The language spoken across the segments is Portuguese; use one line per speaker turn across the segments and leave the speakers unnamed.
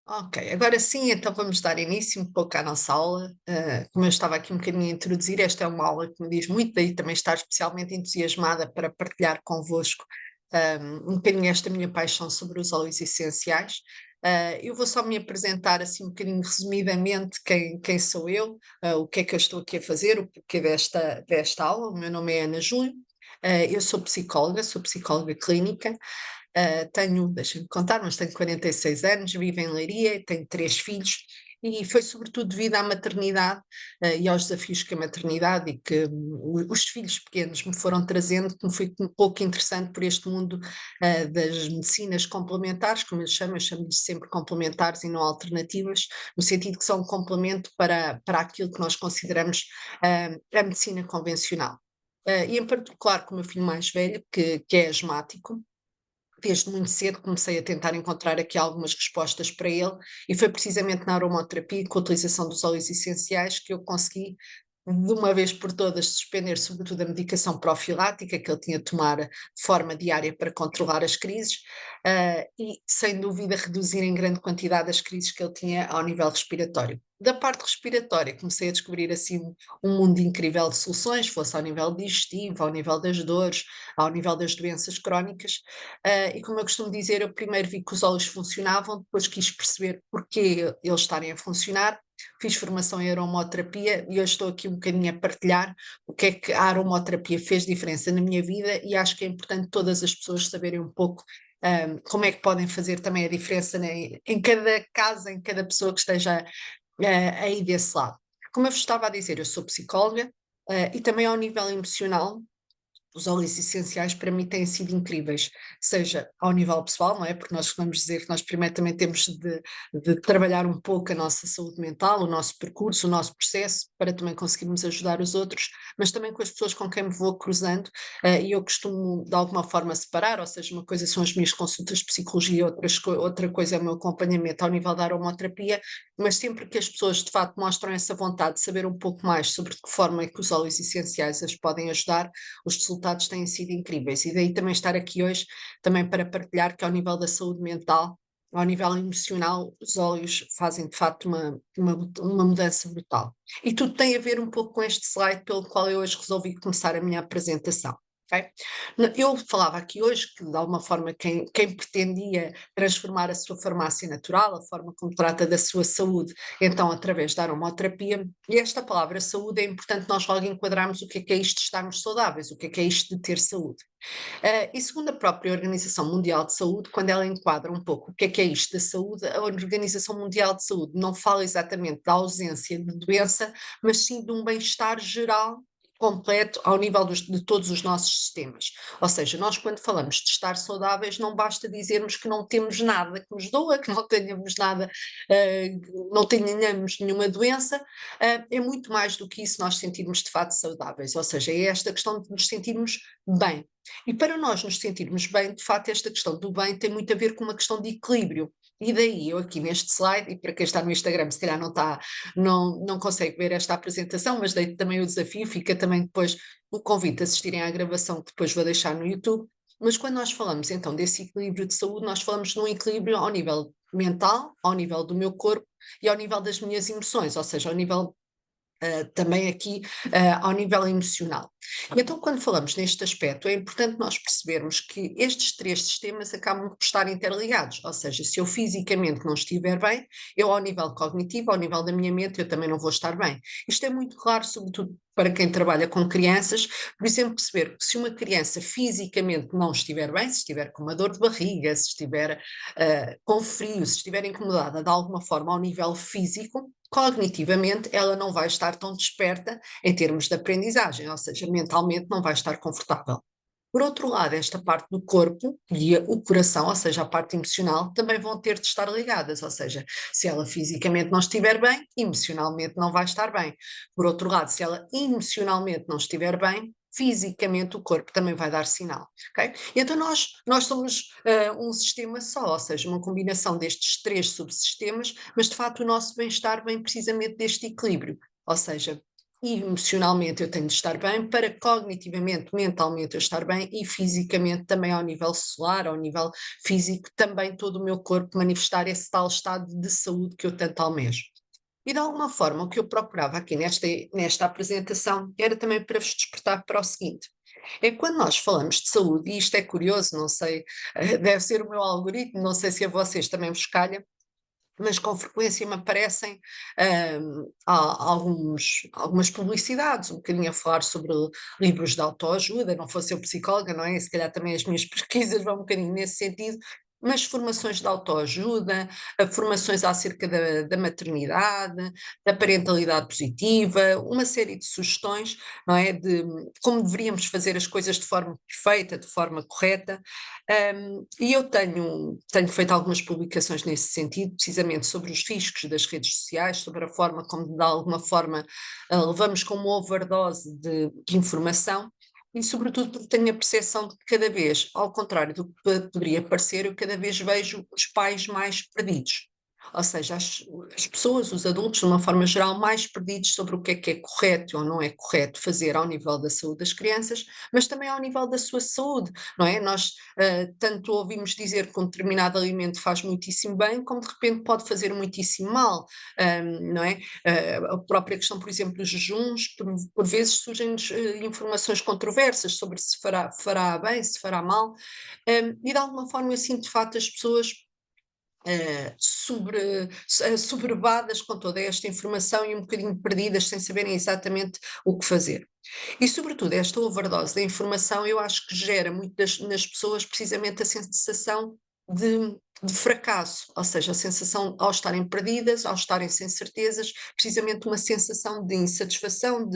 Ok, agora sim, então vamos dar início um pouco à nossa aula. Como eu estava aqui um bocadinho a introduzir, esta é uma aula que me diz muito, daí também estar especialmente entusiasmada para partilhar convosco um bocadinho esta minha paixão sobre os óleos essenciais. Eu vou só me apresentar assim um bocadinho resumidamente quem sou eu, o que é que eu estou aqui a fazer, o porquê desta aula. O meu nome é Ana Júlia, eu sou psicóloga clínica. Deixa-me contar, mas tenho 46 anos, vivo em Leiria, tenho 3 filhos e foi sobretudo devido à maternidade, e aos desafios que a maternidade e que os filhos pequenos me foram trazendo, que me fui um pouco interessante por este mundo, das medicinas complementares, como eu chamo-lhes sempre complementares e não alternativas, no sentido que são um complemento para aquilo que nós consideramos, a medicina convencional. E em particular com o meu filho mais velho, que é asmático. Desde muito cedo comecei a tentar encontrar aqui algumas respostas para ele, e foi precisamente na aromaterapia, com a utilização dos óleos essenciais, que eu consegui, de uma vez por todas, suspender sobretudo a medicação profilática que ele tinha de tomar de forma diária para controlar as crises, e sem dúvida reduzir em grande quantidade as crises que ele tinha ao nível respiratório. Da parte respiratória, comecei a descobrir assim um mundo incrível de soluções, fosse ao nível digestivo, ao nível das dores, ao nível das doenças crónicas. E como eu costumo dizer, eu primeiro vi que os óleos funcionavam, depois quis perceber porquê eles estarem a funcionar, fiz formação em aromoterapia e hoje estou aqui um bocadinho a partilhar o que é que a aromoterapia fez diferença na minha vida, e acho que é importante todas as pessoas saberem um pouco como é que podem fazer também a diferença, né, em cada casa, em cada pessoa que esteja aí desse lado. Como eu vos estava a dizer, eu sou psicóloga, e também ao nível emocional os óleos essenciais para mim têm sido incríveis, seja ao nível pessoal, não é? Porque nós vamos dizer que nós primeiro também temos de trabalhar um pouco a nossa saúde mental, o nosso percurso, o nosso processo, para também conseguirmos ajudar os outros, mas também com as pessoas com quem me vou cruzando, e eu costumo de alguma forma separar, ou seja, uma coisa são as minhas consultas de psicologia, outra coisa é o meu acompanhamento ao nível da aromaterapia, mas sempre que as pessoas de facto mostram essa vontade de saber um pouco mais sobre de que forma é que os óleos essenciais as podem ajudar, os resultados têm sido incríveis, e daí também estar aqui hoje também para partilhar que ao nível da saúde mental, ao nível emocional, os óleos fazem de facto uma mudança brutal. E tudo tem a ver um pouco com este slide pelo qual eu hoje resolvi começar a minha apresentação. Okay? Eu falava aqui hoje que, de alguma forma, quem pretendia transformar a sua farmácia natural, a forma como trata da sua saúde, então através da aromaterapia, e esta palavra saúde é importante nós logo enquadrarmos o que é isto de estarmos saudáveis, o que é isto de ter saúde. E segundo a própria Organização Mundial de Saúde, quando ela enquadra um pouco o que é isto da saúde, a Organização Mundial de Saúde não fala exatamente da ausência de doença, mas sim de um bem-estar geral completo ao nível de todos os nossos sistemas. Ou seja, nós quando falamos de estar saudáveis, não basta dizermos que não temos nada que nos doa, que não tenhamos nada, não tenhamos nenhuma doença, é muito mais do que isso nós sentirmos de fato saudáveis, ou seja, é esta questão de nos sentirmos bem. E para nós nos sentirmos bem, de facto, esta questão do bem tem muito a ver com uma questão de equilíbrio. E daí eu aqui neste slide, e para quem está no Instagram, se calhar não consegue ver esta apresentação, mas dei também o desafio, fica também depois o convite a assistirem à gravação que depois vou deixar no YouTube. Mas quando nós falamos então desse equilíbrio de saúde, nós falamos de um equilíbrio ao nível mental, ao nível do meu corpo e ao nível das minhas emoções, ou seja, ao nível também aqui ao nível emocional. Então, quando falamos neste aspecto, é importante nós percebermos que estes 3 sistemas acabam por estar interligados, ou seja, se eu fisicamente não estiver bem, eu ao nível cognitivo, ao nível da minha mente, eu também não vou estar bem. Isto é muito claro, sobretudo para quem trabalha com crianças, por exemplo, perceber que se uma criança fisicamente não estiver bem, se estiver com uma dor de barriga, se estiver com frio, se estiver incomodada de alguma forma ao nível físico, cognitivamente ela não vai estar tão desperta em termos de aprendizagem, ou seja, mentalmente não vai estar confortável. Por outro lado, esta parte do corpo e o coração, ou seja, a parte emocional, também vão ter de estar ligadas, ou seja, se ela fisicamente não estiver bem, emocionalmente não vai estar bem. Por outro lado, se ela emocionalmente não estiver bem, fisicamente o corpo também vai dar sinal, ok? Então nós somos um sistema só, ou seja, uma combinação destes 3 subsistemas, mas de facto o nosso bem-estar vem precisamente deste equilíbrio, ou seja, e emocionalmente eu tenho de estar bem, para cognitivamente, mentalmente eu estar bem e fisicamente também ao nível celular, ao nível físico, também todo o meu corpo manifestar esse tal estado de saúde que eu tanto almejo. E de alguma forma o que eu procurava aqui nesta apresentação era também para vos despertar para o seguinte, é quando nós falamos de saúde, e isto é curioso, não sei, deve ser o meu algoritmo, não sei se a vocês também vos calha, mas com frequência me aparecem algumas publicidades, um bocadinho a falar sobre livros de autoajuda, não fosse eu psicóloga, não é? E se calhar também as minhas pesquisas vão um bocadinho nesse sentido, mas formações de autoajuda, formações acerca da maternidade, da parentalidade positiva, uma série de sugestões, não é? De como deveríamos fazer as coisas de forma perfeita, de forma correta, e eu tenho feito algumas publicações nesse sentido, precisamente sobre os riscos das redes sociais, sobre a forma como, de alguma forma, levamos com uma overdose de informação, e sobretudo porque tenho a percepção de que cada vez, ao contrário do que poderia parecer, eu cada vez vejo os pais mais perdidos. Ou seja, as pessoas, os adultos, de uma forma geral, mais perdidos sobre o que é correto ou não é correto fazer ao nível da saúde das crianças, mas também ao nível da sua saúde, não é? Nós tanto ouvimos dizer que um determinado alimento faz muitíssimo bem, como de repente pode fazer muitíssimo mal, não é? A própria questão, por exemplo, dos jejuns, por vezes surgem-nos informações controversas sobre se fará bem, se fará mal, e de alguma forma eu sinto de facto as pessoas sobrevadas com toda esta informação e um bocadinho perdidas sem saberem exatamente o que fazer. E, sobretudo, esta overdose da informação eu acho que gera muito nas pessoas precisamente a sensação de fracasso, ou seja, a sensação, ao estarem perdidas, ao estarem sem certezas, precisamente uma sensação de insatisfação,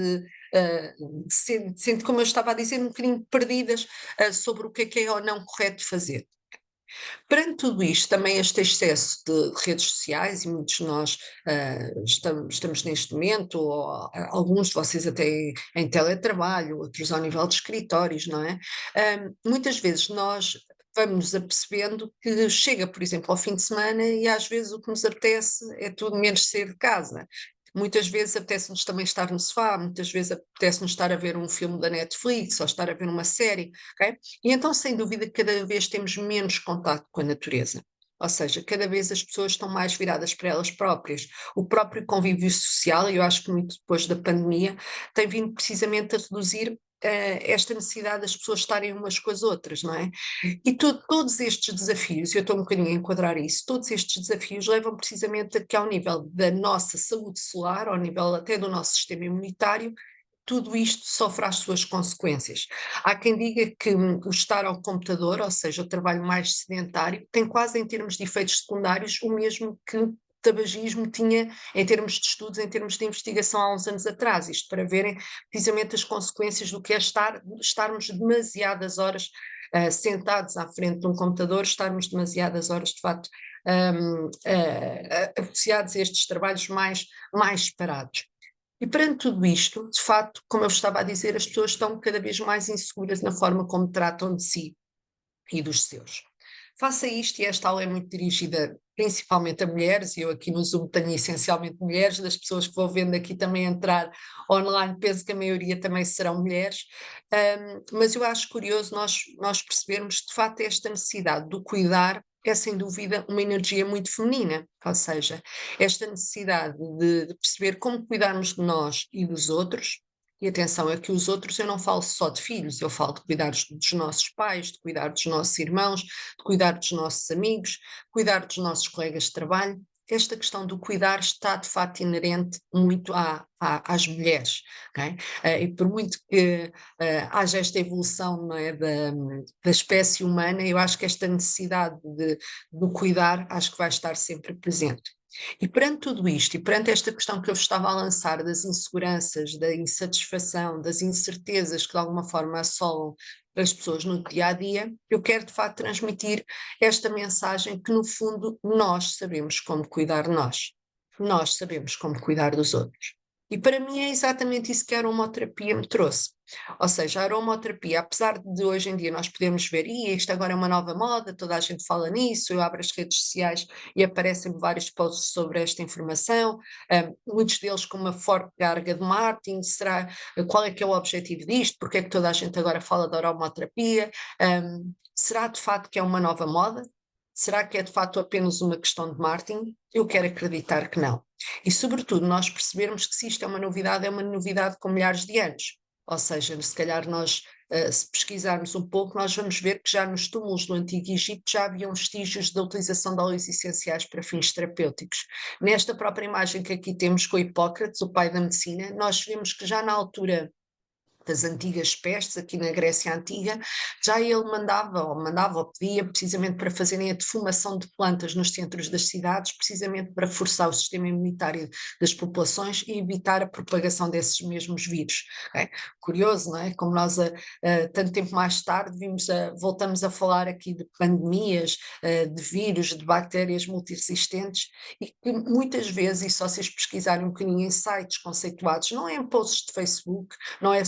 como eu estava a dizer, um bocadinho perdidas sobre o que é ou não correto fazer. Perante tudo isto, também este excesso de redes sociais, e muitos de nós estamos neste momento, ou alguns de vocês até em teletrabalho, outros ao nível de escritórios, não é? Muitas vezes nós vamos apercebendo que chega, por exemplo, ao fim de semana e às vezes o que nos apetece é tudo menos sair de casa. Muitas vezes apetece-nos também estar no sofá, muitas vezes apetece-nos estar a ver um filme da Netflix ou estar a ver uma série, ok? E então, sem dúvida, cada vez temos menos contato com a natureza. Ou seja, cada vez as pessoas estão mais viradas para elas próprias. O próprio convívio social, e eu acho que muito depois da pandemia, tem vindo precisamente a reduzir esta necessidade das pessoas estarem umas com as outras, não é? E todos estes desafios, eu estou um bocadinho a enquadrar isso, todos estes desafios levam precisamente a que ao nível da nossa saúde solar, ao nível até do nosso sistema imunitário, tudo isto sofre as suas consequências. Há quem diga que o estar ao computador, ou seja, o trabalho mais sedentário, tem quase em termos de efeitos secundários o mesmo que o tabagismo tinha em termos de estudos, em termos de investigação há uns anos atrás, isto para verem precisamente as consequências do que é estarmos demasiadas horas sentados à frente de um computador, estarmos demasiadas horas de facto associados a estes trabalhos mais parados. E perante tudo isto, de facto, como eu estava a dizer, as pessoas estão cada vez mais inseguras na forma como tratam de si e dos seus. Face a isto, e esta aula é muito dirigida principalmente a mulheres, e eu aqui no Zoom tenho essencialmente mulheres, das pessoas que vou vendo aqui também entrar online, penso que a maioria também serão mulheres, mas eu acho curioso nós percebermos de facto esta necessidade do cuidar é sem dúvida uma energia muito feminina, ou seja, esta necessidade de perceber como cuidarmos de nós e dos outros, e atenção, é que os outros eu não falo só de filhos, eu falo de cuidar dos nossos pais, de cuidar dos nossos irmãos, de cuidar dos nossos amigos, cuidar dos nossos colegas de trabalho. Esta questão do cuidar está de facto inerente muito às mulheres, ok? E por muito que haja esta evolução, não é, da espécie humana, eu acho que esta necessidade do cuidar acho que vai estar sempre presente. E perante tudo isto, e perante esta questão que eu vos estava a lançar das inseguranças, da insatisfação, das incertezas que de alguma forma assolam as pessoas no dia a dia, eu quero de facto transmitir esta mensagem que no fundo nós sabemos como cuidar de nós sabemos como cuidar dos outros. E para mim é exatamente isso que a aromaterapia me trouxe. Ou seja, a aromaterapia, apesar de hoje em dia nós podemos ver, e isto agora é uma nova moda, toda a gente fala nisso, eu abro as redes sociais e aparecem vários posts sobre esta informação, muitos deles com uma forte carga de marketing, qual é que é o objetivo disto, porque é que toda a gente agora fala de aromaterapia, será de facto que é uma nova moda? Será que é de facto apenas uma questão de marketing? Eu quero acreditar que não. E, sobretudo, nós percebermos que se isto é uma novidade com milhares de anos. Ou seja, se calhar nós, se pesquisarmos um pouco, nós vamos ver que já nos túmulos do Antigo Egito já haviam vestígios da utilização de óleos essenciais para fins terapêuticos. Nesta própria imagem que aqui temos com Hipócrates, o pai da medicina, nós vemos que já na altura das antigas pestes, aqui na Grécia Antiga, já ele mandava ou pedia precisamente para fazerem a defumação de plantas nos centros das cidades, precisamente para forçar o sistema imunitário das populações e evitar a propagação desses mesmos vírus. É curioso, não é? Como nós, tanto tempo mais tarde, voltamos a falar aqui de pandemias, de vírus, de bactérias multiresistentes, e que muitas vezes, e só vocês pesquisarem um bocadinho em sites conceituados, não é em posts de Facebook, não é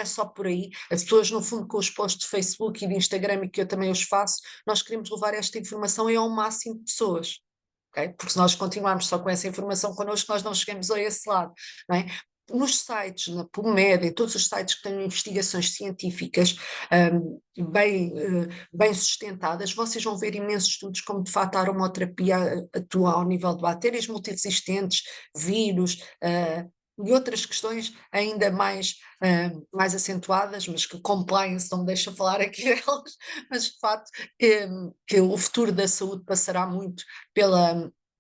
só por aí, as pessoas no fundo com os posts de Facebook e de Instagram, e que eu também os faço, nós queremos levar esta informação ao máximo de pessoas, ok? Porque se nós continuarmos só com essa informação connosco, nós não chegamos a esse lado, não é? Nos sites, na PubMed, em todos os sites que têm investigações científicas bem sustentadas, vocês vão ver imensos estudos como de facto a aromaterapia atua ao nível de bactérias multiresistentes, vírus, e outras questões ainda mais acentuadas, mas que compliance não me deixa falar aqui delas, mas de facto que o futuro da saúde passará muito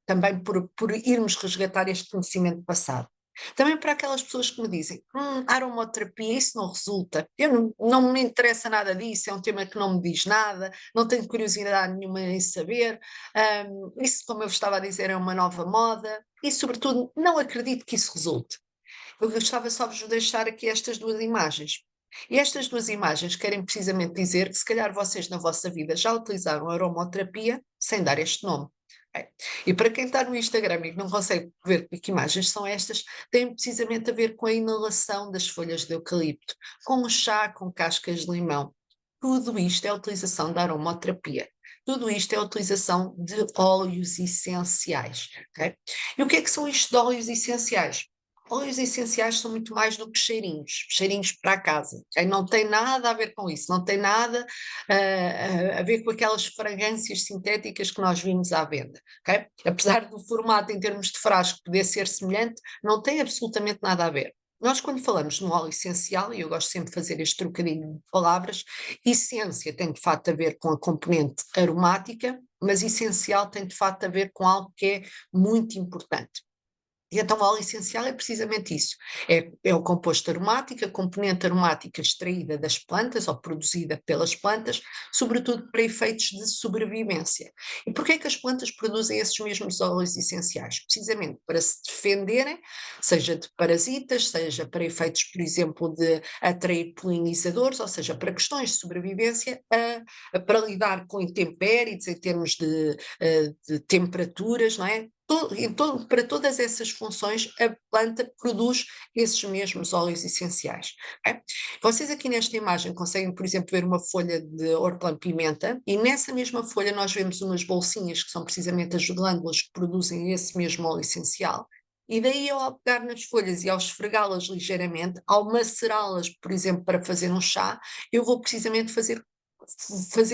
também por irmos resgatar este conhecimento passado. Também para aquelas pessoas que me dizem, aromaterapia, isso não resulta, não me interessa nada disso, é um tema que não me diz nada, não tenho curiosidade nenhuma em saber, isso, como eu estava a dizer, é uma nova moda, e sobretudo não acredito que isso resulte. Eu gostava só de vos deixar aqui estas duas imagens. E estas duas imagens querem precisamente dizer que se calhar vocês na vossa vida já utilizaram a aromaterapia sem dar este nome. E para quem está no Instagram e que não consegue ver que imagens são estas, tem precisamente a ver com a inalação das folhas de eucalipto, com o chá com cascas de limão. Tudo isto é a utilização da aromaterapia. Tudo isto é a utilização de óleos essenciais. Okay? E o que é que são estes de óleos essenciais? Óleos essenciais são muito mais do que cheirinhos para a casa. Okay? Não tem nada a ver com isso, não tem nada a ver com aquelas fragrâncias sintéticas que nós vimos à venda. Okay? Apesar do formato em termos de frasco poder ser semelhante, não tem absolutamente nada a ver. Nós, quando falamos no óleo essencial, e eu gosto sempre de fazer este trocadilho de palavras, essência tem de facto a ver com a componente aromática, mas essencial tem de facto a ver com algo que é muito importante. E então o óleo essencial é precisamente isso, é o composto aromático, a componente aromática extraída das plantas ou produzida pelas plantas, sobretudo para efeitos de sobrevivência. E porquê é que as plantas produzem esses mesmos óleos essenciais? Precisamente para se defenderem, seja de parasitas, seja para efeitos, por exemplo, de atrair polinizadores, ou seja, para questões de sobrevivência, para lidar com intempéries em termos de temperaturas, não é? Para todas essas funções, a planta produz esses mesmos óleos essenciais. Okay? Vocês aqui nesta imagem conseguem, por exemplo, ver uma folha de hortelã-pimenta, e nessa mesma folha nós vemos umas bolsinhas que são precisamente as glândulas que produzem esse mesmo óleo essencial. E daí, ao pegar nas folhas e ao esfregá-las ligeiramente, ao macerá-las, por exemplo, para fazer um chá, eu vou precisamente fazer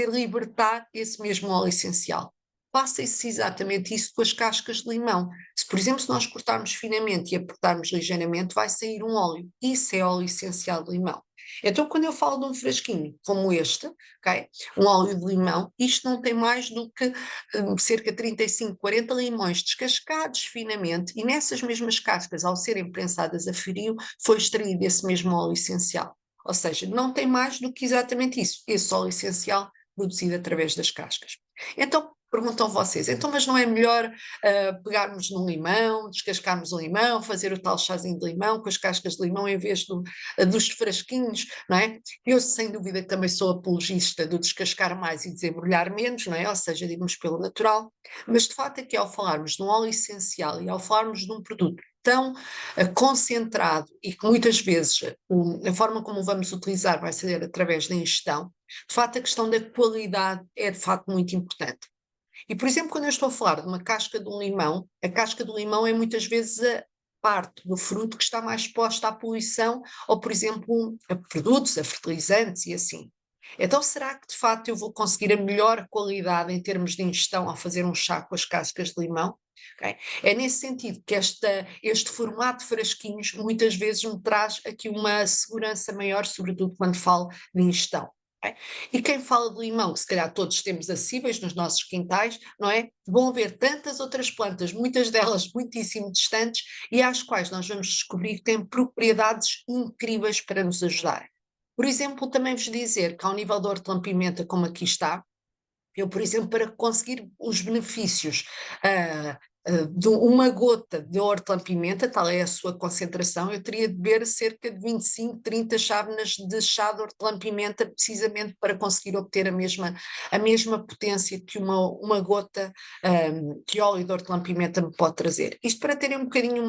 libertar esse mesmo óleo essencial. Faça-se exatamente isso com as cascas de limão. Se, por exemplo, se nós cortarmos finamente e apertarmos ligeiramente, vai sair um óleo. Isso é óleo essencial de limão. Então, quando eu falo de um frasquinho como este, okay, um óleo de limão, isto não tem mais do que cerca de 35, 40 limões descascados finamente, e nessas mesmas cascas, ao serem prensadas a frio, foi extraído esse mesmo óleo essencial. Ou seja, não tem mais do que exatamente isso, esse óleo essencial produzido através das cascas. Então, perguntam vocês, então mas não é melhor pegarmos num limão, descascarmos o limão, fazer o tal chazinho de limão com as cascas de limão em vez dos frasquinhos, não é? Eu sem dúvida também sou apologista do descascar mais e desembrulhar menos, não é? Ou seja, digamos pelo natural, mas de facto aqui ao falarmos de um óleo essencial e ao falarmos de um produto tão concentrado e que muitas vezes a forma como o vamos utilizar vai ser através da ingestão, de facto a questão da qualidade é de facto muito importante. E, por exemplo, quando eu estou a falar de uma casca de um limão, a casca do limão é muitas vezes a parte do fruto que está mais exposta à poluição, ou, por exemplo, a produtos, a fertilizantes e assim. Então, será que de facto eu vou conseguir a melhor qualidade em termos de ingestão ao fazer um chá com as cascas de limão? Okay? É nesse sentido que este formato de frasquinhos muitas vezes me traz aqui uma segurança maior, sobretudo quando falo de ingestão. Okay? E quem fala de limão, que se calhar todos temos acessíveis nos nossos quintais, não é? Vão haver tantas outras plantas, muitas delas muitíssimo distantes, e às quais nós vamos descobrir que têm propriedades incríveis para nos ajudar. Por exemplo, também vos dizer que ao nível da hortelã-pimenta, como aqui está, eu, por exemplo, para conseguir os benefícios de uma gota de hortelã-pimenta, tal é a sua concentração, eu teria de beber cerca de 25, 30 chávenas de chá de hortelã-pimenta, precisamente para conseguir obter a mesma potência que uma gota de óleo de hortelã-pimenta me pode trazer. Isto para terem um bocadinho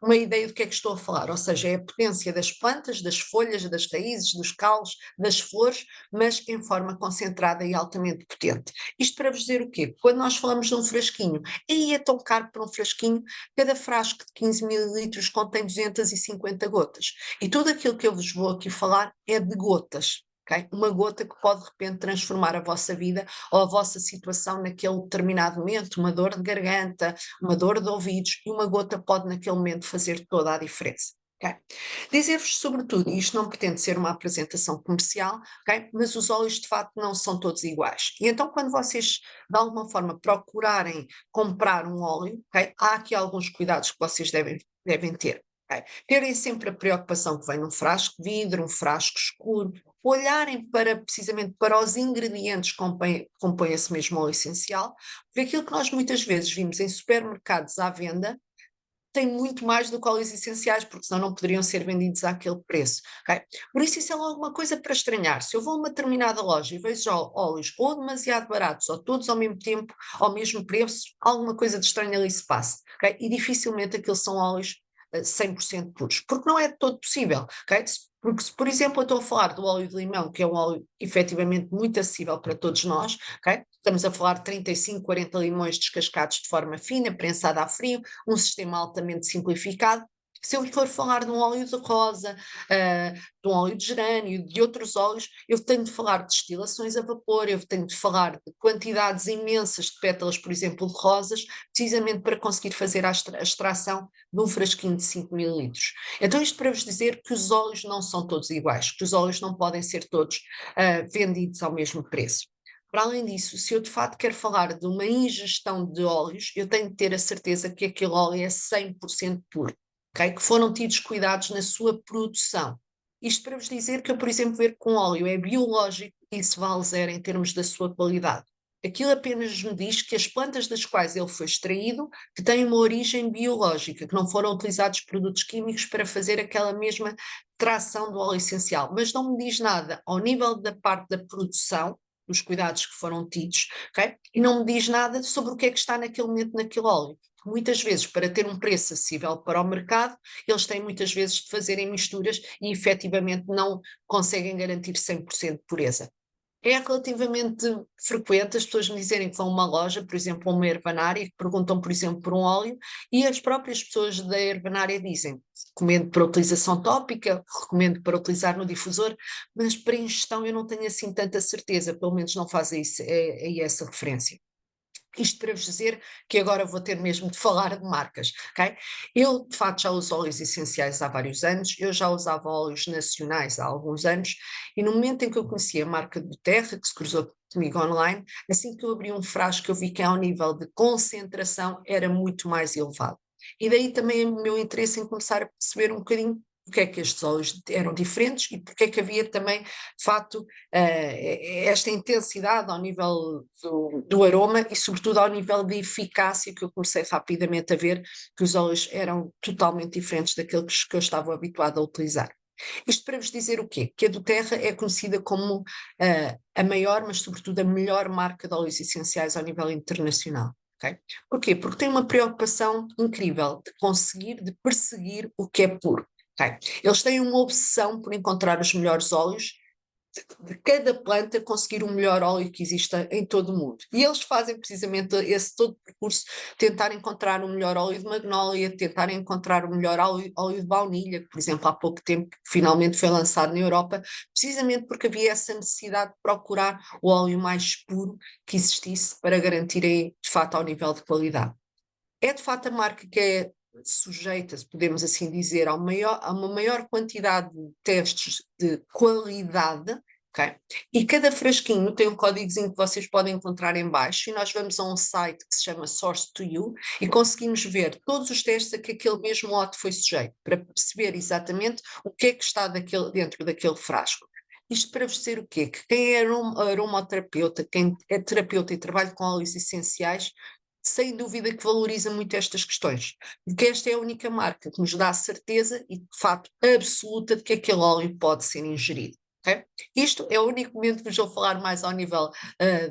uma ideia do que é que estou a falar, ou seja, é a potência das plantas, das folhas, das raízes, dos caules, das flores, mas em forma concentrada e altamente potente. Isto para vos dizer o quê? Quando nós falamos de um frasquinho, e é tão caro para um frasquinho, cada frasco de 15 mililitros contém 250 gotas. E tudo aquilo que eu vos vou aqui falar é de gotas. Okay? Uma gota que pode de repente transformar a vossa vida ou a vossa situação naquele determinado momento, uma dor de garganta, uma dor de ouvidos, e uma gota pode naquele momento fazer toda a diferença. Okay? Dizer-vos sobretudo, e isto não pretende ser uma apresentação comercial, okay? Mas os óleos de facto não são todos iguais. E então quando vocês de alguma forma procurarem comprar um óleo, okay? Há aqui alguns cuidados que vocês devem ter. Okay? Terem sempre a preocupação que vem num frasco de vidro, um frasco escuro, olharem precisamente para os ingredientes que compõem esse mesmo óleo essencial, porque aquilo que nós muitas vezes vimos em supermercados à venda tem muito mais do que óleos essenciais, porque senão não poderiam ser vendidos àquele preço. Okay? Por isso é logo uma coisa para estranhar. Se eu vou a uma determinada loja e vejo óleos ou demasiado baratos ou todos ao mesmo tempo, ao mesmo preço, alguma coisa de estranho ali se passa. Okay? E dificilmente aqueles são óleos 100% puros, porque não é de todo possível. Okay? Porque se, por exemplo, eu estou a falar do óleo de limão, que é um óleo efetivamente muito acessível para todos nós, okay? Estamos a falar de 35, 40 limões descascados de forma fina, prensada a frio, um sistema altamente simplificado. Se eu for falar de um óleo de rosa, de um óleo de gerânio, de outros óleos, eu tenho de falar de destilações a vapor, eu tenho de falar de quantidades imensas de pétalas, por exemplo, de rosas, precisamente para conseguir fazer a extração de um frasquinho de 5 mililitros. Então isto para vos dizer que os óleos não são todos iguais, que os óleos não podem ser todos vendidos ao mesmo preço. Para além disso, se eu de facto quero falar de uma ingestão de óleos, eu tenho de ter a certeza que aquele óleo é 100% puro, okay? Que foram tidos cuidados na sua produção. Isto para vos dizer que eu, por exemplo, ver que um óleo é biológico, isso vale zero em termos da sua qualidade. Aquilo apenas me diz que as plantas das quais ele foi extraído que têm uma origem biológica, que não foram utilizados produtos químicos para fazer aquela mesma tração do óleo essencial, mas não me diz nada ao nível da parte da produção, dos cuidados que foram tidos, okay? E não me diz nada sobre o que é que está naquele momento naquele óleo. Muitas vezes, para ter um preço acessível para o mercado, eles têm muitas vezes de fazerem misturas e efetivamente não conseguem garantir 100% de pureza. É relativamente frequente as pessoas me dizerem que vão a uma loja, por exemplo, a uma herbanária, que perguntam, por exemplo, por um óleo, e as próprias pessoas da herbanária dizem: recomendo para utilização tópica, recomendo para utilizar no difusor, mas para ingestão eu não tenho assim tanta certeza, pelo menos não fazem isso, é essa referência. Isto para vos dizer que agora vou ter mesmo de falar de marcas, ok? Eu, de facto, já uso óleos essenciais há vários anos, eu já usava óleos nacionais há alguns anos, e no momento em que eu conheci a marca do Terra, que se cruzou comigo online, assim que eu abri um frasco, eu vi que ao nível de concentração era muito mais elevado. E daí também o meu interesse em começar a perceber um bocadinho porque é que estes óleos eram diferentes e porque é que havia também, de facto, esta intensidade ao nível do aroma e sobretudo ao nível de eficácia, que eu comecei rapidamente a ver que os óleos eram totalmente diferentes daqueles que eu estava habituado a utilizar. Isto para vos dizer o quê? Que a do Terra é conhecida como a maior, mas sobretudo a melhor marca de óleos essenciais ao nível internacional. ok? Porquê? Porque tem uma preocupação incrível de conseguir, de perseguir o que é puro, ok? Eles têm uma obsessão por encontrar os melhores óleos, de cada planta conseguir o melhor óleo que exista em todo o mundo. E eles fazem precisamente esse todo o percurso, tentar encontrar o melhor óleo de magnólia, tentar encontrar o melhor óleo de baunilha, que, por exemplo, há pouco tempo finalmente foi lançado na Europa, precisamente porque havia essa necessidade de procurar o óleo mais puro que existisse para garantirem, de fato, ao nível de qualidade. É, de fato, a marca que é sujeita, se podemos assim dizer, a uma maior quantidade de testes de qualidade, ok? E cada frasquinho tem um códigozinho que vocês podem encontrar em baixo, e nós vamos a um site que se chama Source to You e conseguimos ver todos os testes a que aquele mesmo lote foi sujeito, para perceber exatamente o que é que está dentro daquele frasco. Isto para vos dizer o quê? Que quem é aromaterapeuta, quem é terapeuta e trabalha com óleos essenciais, sem dúvida que valoriza muito estas questões, porque esta é a única marca que nos dá a certeza e, de fato, absoluta de que aquele óleo pode ser ingerido. Okay? Isto é o único momento que vos vou falar mais ao nível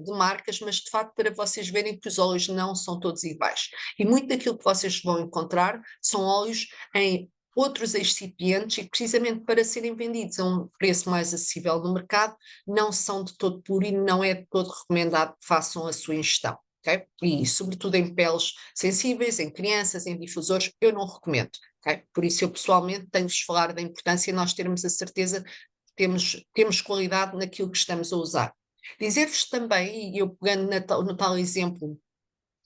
de marcas, mas de facto para vocês verem que os óleos não são todos iguais. E muito daquilo que vocês vão encontrar são óleos em outros excipientes e precisamente para serem vendidos a um preço mais acessível no mercado, não são de todo puro e não é de todo recomendado que façam a sua ingestão. Okay? E sobretudo em peles sensíveis, em crianças, em difusores, eu não recomendo. Okay? Por isso eu pessoalmente tenho-vos falar da importância de nós termos a certeza que temos qualidade naquilo que estamos a usar. Dizer-vos também, e eu pegando no tal exemplo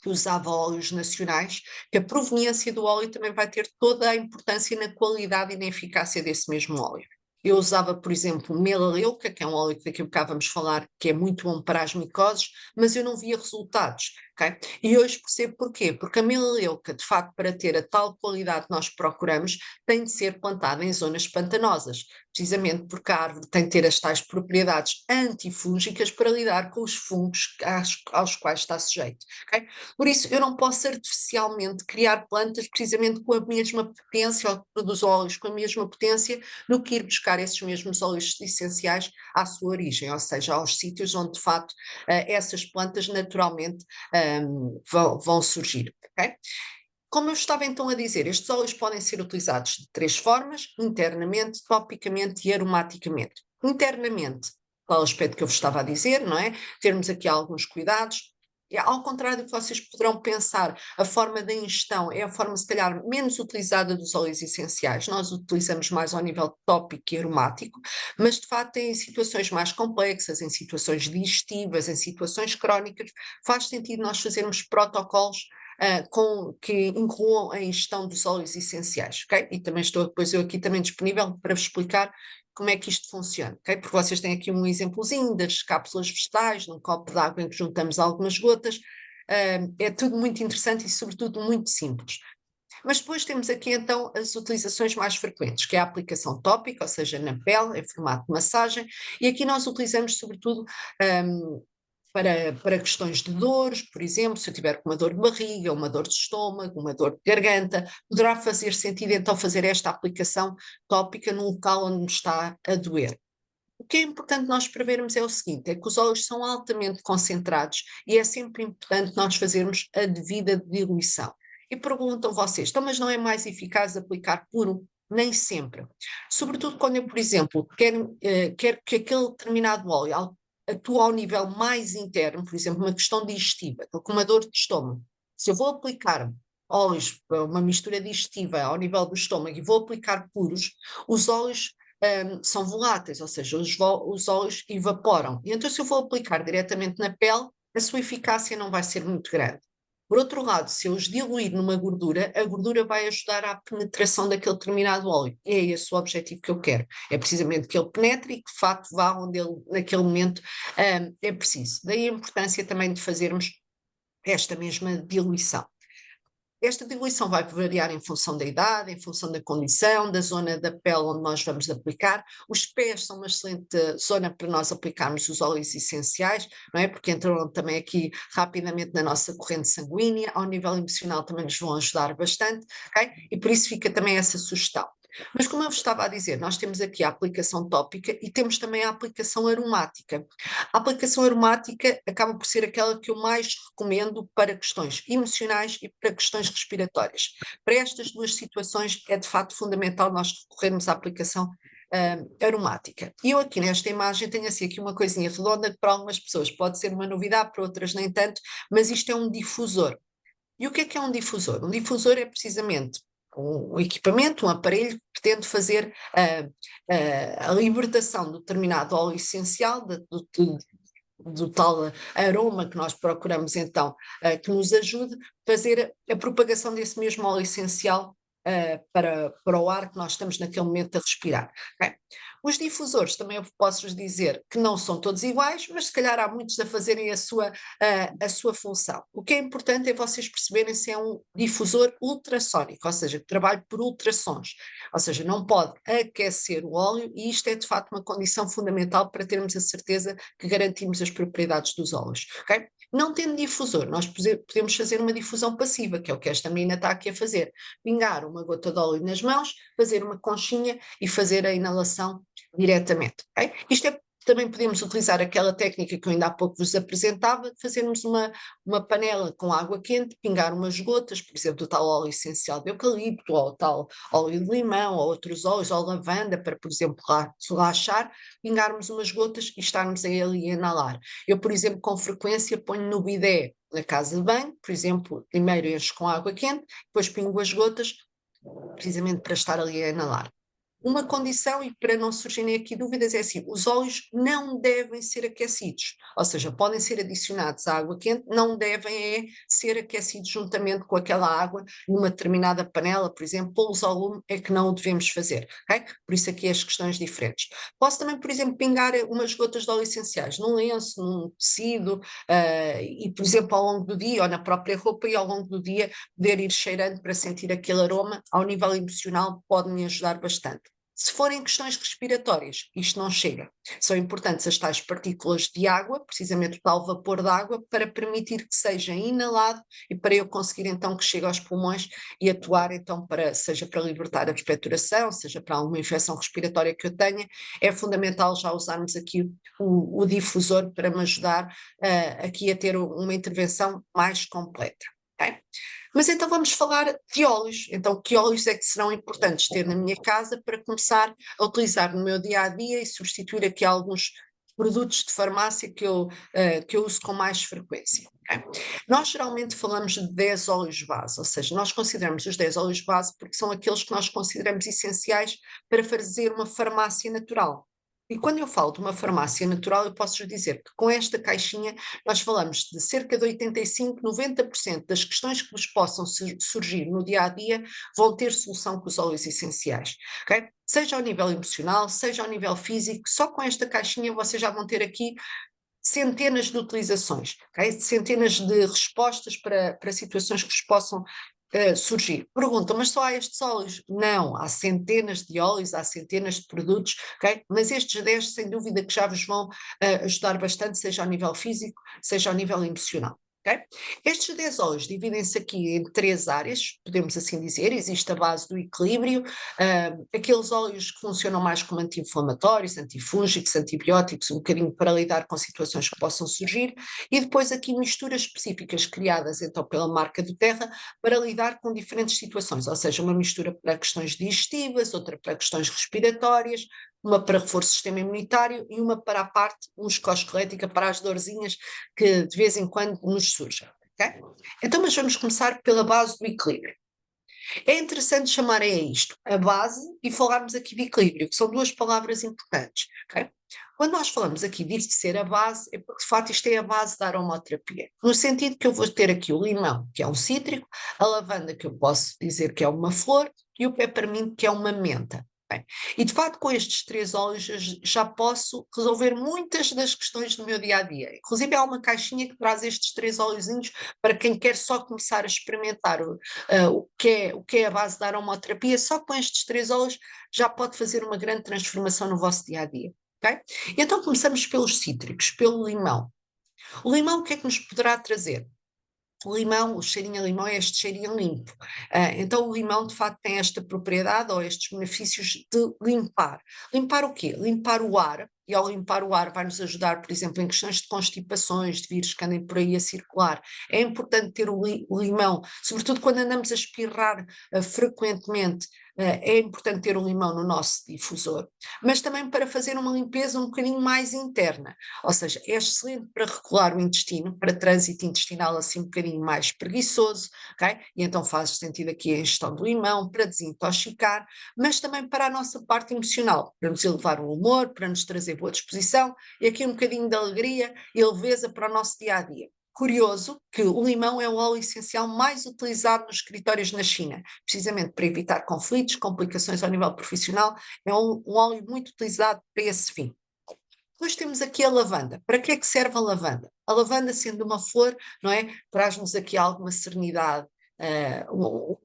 que usava óleos nacionais, que a proveniência do óleo também vai ter toda a importância na qualidade e na eficácia desse mesmo óleo. Eu usava, por exemplo, melaleuca, que é um óleo que daqui a bocado vamos falar, que é muito bom para as micoses, mas eu não via resultados, ok? E hoje percebo porquê, porque a melaleuca, de facto, para ter a tal qualidade que nós procuramos, tem de ser plantada em zonas pantanosas, precisamente porque a árvore tem de ter as tais propriedades antifúngicas para lidar com os fungos aos quais está sujeito, ok? Por isso, eu não posso artificialmente criar plantas precisamente com a mesma potência, ou que produz óleos com a mesma potência, do que ir buscar esses mesmos óleos essenciais à sua origem, ou seja, aos sítios onde, de facto, essas plantas naturalmente vão surgir. Okay? Como eu estava então a dizer, estes óleos podem ser utilizados de três formas: internamente, topicamente e aromaticamente. Internamente, qual é o aspecto que eu vos estava a dizer, não é? Termos aqui alguns cuidados. E, ao contrário do que vocês poderão pensar, a forma da ingestão é a forma, se calhar, menos utilizada dos óleos essenciais. Nós utilizamos mais ao nível tópico e aromático, mas de facto em situações mais complexas, em situações digestivas, em situações crónicas, faz sentido nós fazermos protocolos que incluam a ingestão dos óleos essenciais, ok? E também estou depois eu aqui também disponível para vos explicar como é que isto funciona, ok? Porque vocês têm aqui um exemplozinho das cápsulas vegetais, num copo de água em que juntamos algumas gotas, é tudo muito interessante e sobretudo muito simples. Mas depois temos aqui então as utilizações mais frequentes, que é a aplicação tópica, ou seja, na pele, em formato de massagem, e aqui nós utilizamos sobretudo para questões de dores, por exemplo, se eu tiver com uma dor de barriga, uma dor de estômago, uma dor de garganta, poderá fazer sentido então fazer esta aplicação tópica no local onde me está a doer. O que é importante nós prevermos é o seguinte, é que os óleos são altamente concentrados e é sempre importante nós fazermos a devida diluição. E perguntam vocês, então mas não é mais eficaz aplicar puro? Nem sempre. Sobretudo quando eu, por exemplo, quero que aquele determinado óleo atue ao nível mais interno, por exemplo, uma questão digestiva, estou com uma dor de estômago. Se eu vou aplicar óleos, uma mistura digestiva ao nível do estômago e vou aplicar puros, os óleos são voláteis, ou seja, os óleos evaporam. E então, se eu vou aplicar diretamente na pele, a sua eficácia não vai ser muito grande. Por outro lado, se eu os diluir numa gordura, a gordura vai ajudar à penetração daquele determinado óleo. E é esse o objetivo que eu quero. É precisamente que ele penetre e que de facto vá onde ele, naquele momento, é preciso. Daí a importância também de fazermos esta mesma diluição. Esta diluição vai variar em função da idade, em função da condição, da zona da pele onde nós vamos aplicar. Os pés são uma excelente zona para nós aplicarmos os óleos essenciais, não é? Porque entram também aqui rapidamente na nossa corrente sanguínea, ao nível emocional também nos vão ajudar bastante, ok? E por isso fica também essa sugestão. Mas como eu vos estava a dizer, nós temos aqui a aplicação tópica e temos também a aplicação aromática. A aplicação aromática acaba por ser aquela que eu mais recomendo para questões emocionais e para questões respiratórias. Para estas duas situações é de facto fundamental nós recorrermos à aplicação aromática. E eu aqui nesta imagem tenho assim aqui uma coisinha redonda que para algumas pessoas pode ser uma novidade, para outras nem tanto, mas isto é um difusor. E o que é um difusor? Um difusor é precisamente um equipamento, um aparelho que pretende fazer a libertação de determinado óleo essencial, do tal aroma que nós procuramos então, que nos ajude a fazer a propagação desse mesmo óleo essencial para o ar que nós estamos naquele momento a respirar. Okay? Os difusores também eu posso-vos dizer que não são todos iguais, mas se calhar há muitos a fazerem a sua função. O que é importante é vocês perceberem se é um difusor ultrassónico, ou seja, que trabalha por ultrassons, ou seja, não pode aquecer o óleo e isto é de facto uma condição fundamental para termos a certeza que garantimos as propriedades dos óleos. Okay? Não tendo difusor, nós podemos fazer uma difusão passiva, que é o que esta menina está aqui a fazer. Pingar uma gota de óleo nas mãos, fazer uma conchinha e fazer a inalação diretamente. Okay? Isto é, também podemos utilizar aquela técnica que eu ainda há pouco vos apresentava, fazermos uma panela com água quente, pingar umas gotas, por exemplo, do tal óleo essencial de eucalipto, ou tal óleo de limão, ou outros óleos, ou lavanda, para, por exemplo, relaxar, pingarmos umas gotas e estarmos a ele a inalar. Eu, por exemplo, com frequência ponho no bidé na casa de banho, por exemplo, primeiro encho com água quente, depois pingo as gotas, precisamente para estar ali a inalar. Uma condição, e para não surgirem aqui dúvidas, é assim: os óleos não devem ser aquecidos, ou seja, podem ser adicionados à água quente, não devem ser aquecidos juntamente com aquela água numa determinada panela, por exemplo, pô-los ao lume é que não o devemos fazer, ok? Por isso aqui as questões diferentes. Posso também, por exemplo, pingar umas gotas de óleo essenciais num lenço, num tecido, e, por exemplo, ao longo do dia, ou na própria roupa, e ao longo do dia poder ir cheirando para sentir aquele aroma, ao nível emocional, pode-me ajudar bastante. Se forem questões respiratórias, isto não chega. São importantes as tais partículas de água, precisamente o tal vapor de água, para permitir que seja inalado e para eu conseguir então que chegue aos pulmões e atuar então para, seja para libertar a expectoração, seja para alguma infecção respiratória que eu tenha, é fundamental já usarmos aqui o difusor para me ajudar aqui a ter uma intervenção mais completa. Okay? Mas então vamos falar de óleos. Então, que óleos é que serão importantes ter na minha casa para começar a utilizar no meu dia a dia e substituir aqui alguns produtos de farmácia que eu uso com mais frequência. Okay? Nós geralmente falamos de 10 óleos base, ou seja, nós consideramos os 10 óleos base porque são aqueles que nós consideramos essenciais para fazer uma farmácia natural. E quando eu falo de uma farmácia natural, eu posso dizer que com esta caixinha nós falamos de cerca de 85, 90% das questões que vos possam surgir no dia a dia vão ter solução com os óleos essenciais. Okay? Seja ao nível emocional, seja ao nível físico, só com esta caixinha vocês já vão ter aqui centenas de utilizações, okay? Centenas de respostas para situações que vos possam surgir. Perguntam, mas só há estes óleos? Não, há centenas de óleos, há centenas de produtos, okay? Mas estes 10 sem dúvida que já vos vão ajudar bastante, seja ao nível físico, seja ao nível emocional. Okay? Estes 10 óleos dividem-se aqui em 3 áreas, podemos assim dizer. Existe a base do equilíbrio, aqueles óleos que funcionam mais como anti-inflamatórios, antifúngicos, antibióticos, um bocadinho para lidar com situações que possam surgir, e depois aqui misturas específicas criadas então pela marca do Terra para lidar com diferentes situações, ou seja, uma mistura para questões digestivas, outra para questões respiratórias, uma para reforço do sistema imunitário e uma para a parte musculoesquelética, para as dorzinhas que de vez em quando nos surgem. Okay? Então, mas vamos começar pela base do equilíbrio. É interessante chamarem a isto a base e falarmos aqui de equilíbrio, que são duas palavras importantes. Okay? Quando nós falamos aqui disto ser a base, é porque de facto isto é a base da aromaterapia. No sentido que eu vou ter aqui o limão, que é um cítrico, a lavanda, que eu posso dizer que é uma flor, e o peppermint, que é uma menta. Bem, e de facto, com estes 3 óleos já posso resolver muitas das questões do meu dia a dia. Inclusive, há uma caixinha que traz estes 3 óleozinhos para quem quer só começar a experimentar o que é a base da aromaterapia. Só com estes 3 óleos já pode fazer uma grande transformação no vosso dia a dia. Okay? Então, começamos pelos cítricos, pelo limão. O limão, o que é que nos poderá trazer? O limão, o cheirinho a limão é este cheirinho limpo. Então o limão de facto tem esta propriedade ou estes benefícios de limpar. Limpar o quê? Limpar o ar, e ao limpar o ar vai-nos ajudar, por exemplo, em questões de constipações, de vírus que andem por aí a circular. É importante ter o limão, sobretudo quando andamos a espirrar frequentemente, é importante ter o limão no nosso difusor, mas também para fazer uma limpeza um bocadinho mais interna, ou seja, é excelente para regular o intestino, para trânsito intestinal assim um bocadinho mais preguiçoso, ok? E então faz sentido aqui a ingestão do limão, para desintoxicar, mas também para a nossa parte emocional, para nos elevar o humor, para nos trazer boa disposição e aqui um bocadinho de alegria e leveza para o nosso dia a dia. Curioso que o limão é o óleo essencial mais utilizado nos escritórios na China, precisamente para evitar conflitos, complicações ao nível profissional, é um óleo muito utilizado para esse fim. Depois temos aqui a lavanda. Para que é que serve a lavanda? A lavanda, sendo uma flor, não é? Traz-nos aqui alguma serenidade,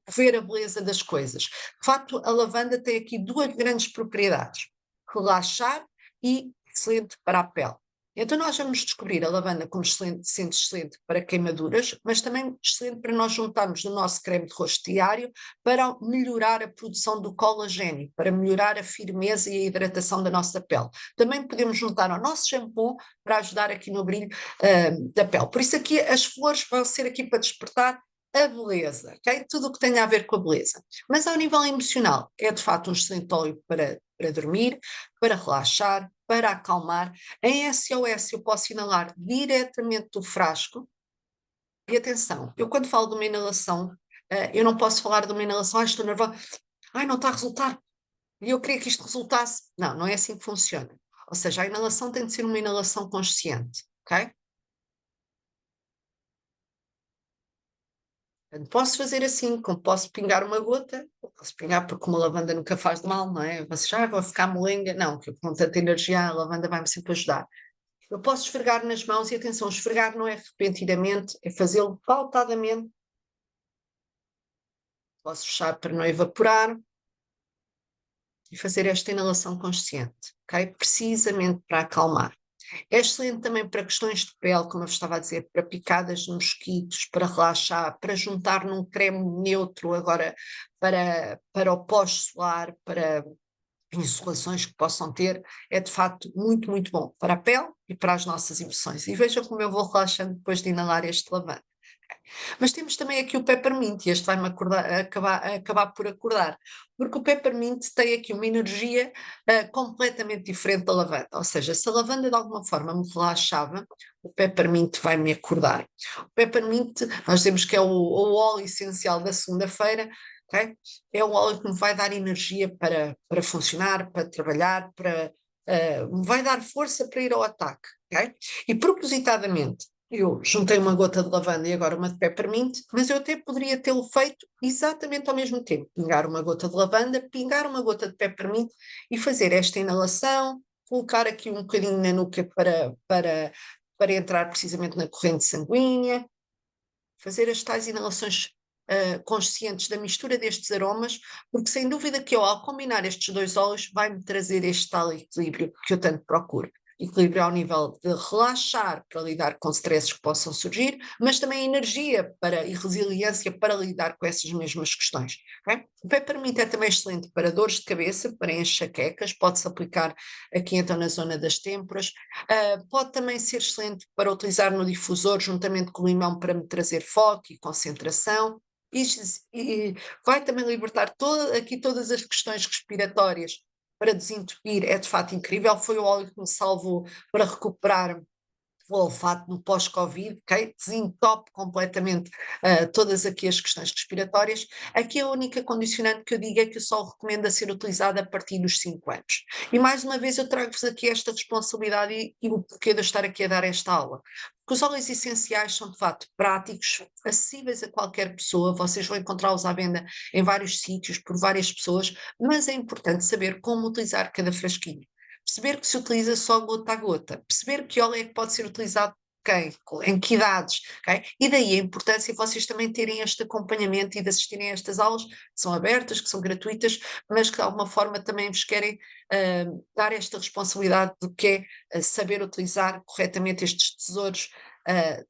ver a beleza das coisas. De facto, a lavanda tem aqui duas grandes propriedades: relaxar e excelente para a pele. Então, nós vamos descobrir a lavanda como excelente, sendo excelente para queimaduras, mas também excelente para nós juntarmos no nosso creme de rosto diário para melhorar a produção do colagênio, para melhorar a firmeza e a hidratação da nossa pele. Também podemos juntar ao nosso shampoo para ajudar aqui no brilho da pele. Por isso aqui as flores vão ser aqui para despertar a beleza, ok? Tudo o que tenha a ver com a beleza. Mas ao nível emocional, é de facto um excelente óleo para dormir, para relaxar, para acalmar. Em SOS eu posso inalar diretamente do frasco. E atenção, eu quando falo de uma inalação, eu não posso falar de uma inalação, estou nervosa, não está a resultar, e eu queria que isto resultasse. Não, não é assim que funciona. Ou seja, a inalação tem de ser uma inalação consciente, ok? Portanto, posso fazer assim, como posso pingar uma gota, posso pingar porque uma lavanda nunca faz de mal, não é? Vocês já vão ficar molenga, não, que eu com tanta energia a lavanda vai-me sempre ajudar. Eu posso esfregar nas mãos, e atenção, esfregar não é repentinamente, é fazê-lo pautadamente. Posso fechar para não evaporar e fazer esta inalação consciente, ok? Precisamente para acalmar. É excelente também para questões de pele, como eu estava a dizer, para picadas de mosquitos, para relaxar, para juntar num creme neutro agora para o pós-solar, para insolações que possam ter, é de facto muito, muito bom para a pele e para as nossas emoções. E veja como eu vou relaxando depois de inalar este lavanda. Mas temos também aqui o peppermint, e este vai-me acabar por acordar, porque o peppermint tem aqui uma energia completamente diferente da lavanda, ou seja, se a lavanda de alguma forma me relaxava, o peppermint vai-me acordar. O peppermint, nós dizemos que é o óleo essencial da segunda-feira, okay? É o óleo que me vai dar energia para funcionar, para trabalhar, me vai dar força para ir ao ataque, ok? E propositadamente, eu juntei uma gota de lavanda e agora uma de peppermint, mas eu até poderia tê-lo feito exatamente ao mesmo tempo. Pingar uma gota de lavanda, pingar uma gota de peppermint e fazer esta inalação, colocar aqui um bocadinho na nuca para entrar precisamente na corrente sanguínea, fazer as tais inalações conscientes da mistura destes aromas, porque sem dúvida que eu, ao combinar estes dois óleos, vai-me trazer este tal equilíbrio que eu tanto procuro. Equilíbrio ao nível de relaxar para lidar com stresses que possam surgir, mas também energia e resiliência para lidar com essas mesmas questões. Okay? O peppermint é também excelente para dores de cabeça, para enxaquecas, pode-se aplicar aqui então na zona das têmporas, pode também ser excelente para utilizar no difusor juntamente com o limão para me trazer foco e concentração, e vai também libertar aqui todas as questões respiratórias para desentupir, é de fato incrível, foi o óleo que me salvou para recuperar o olfato no pós-Covid, ok? Desentope completamente todas aqui as questões respiratórias. Aqui a única condicionante que eu digo é que eu só recomendo a ser utilizada a partir dos 5 anos. E mais uma vez eu trago-vos aqui esta responsabilidade e o porquê de eu estar aqui a dar esta aula. Porque os óleos essenciais são de facto práticos, acessíveis a qualquer pessoa, vocês vão encontrá-los à venda em vários sítios, por várias pessoas, mas é importante saber como utilizar cada frasquinho. Perceber que se utiliza só gota a gota, perceber que óleo é que pode ser utilizado quem, em que idades, okay? E daí a importância de vocês também terem este acompanhamento e de assistirem a estas aulas, que são abertas, que são gratuitas, mas que de alguma forma também vos querem dar esta responsabilidade de que é saber utilizar corretamente estes tesouros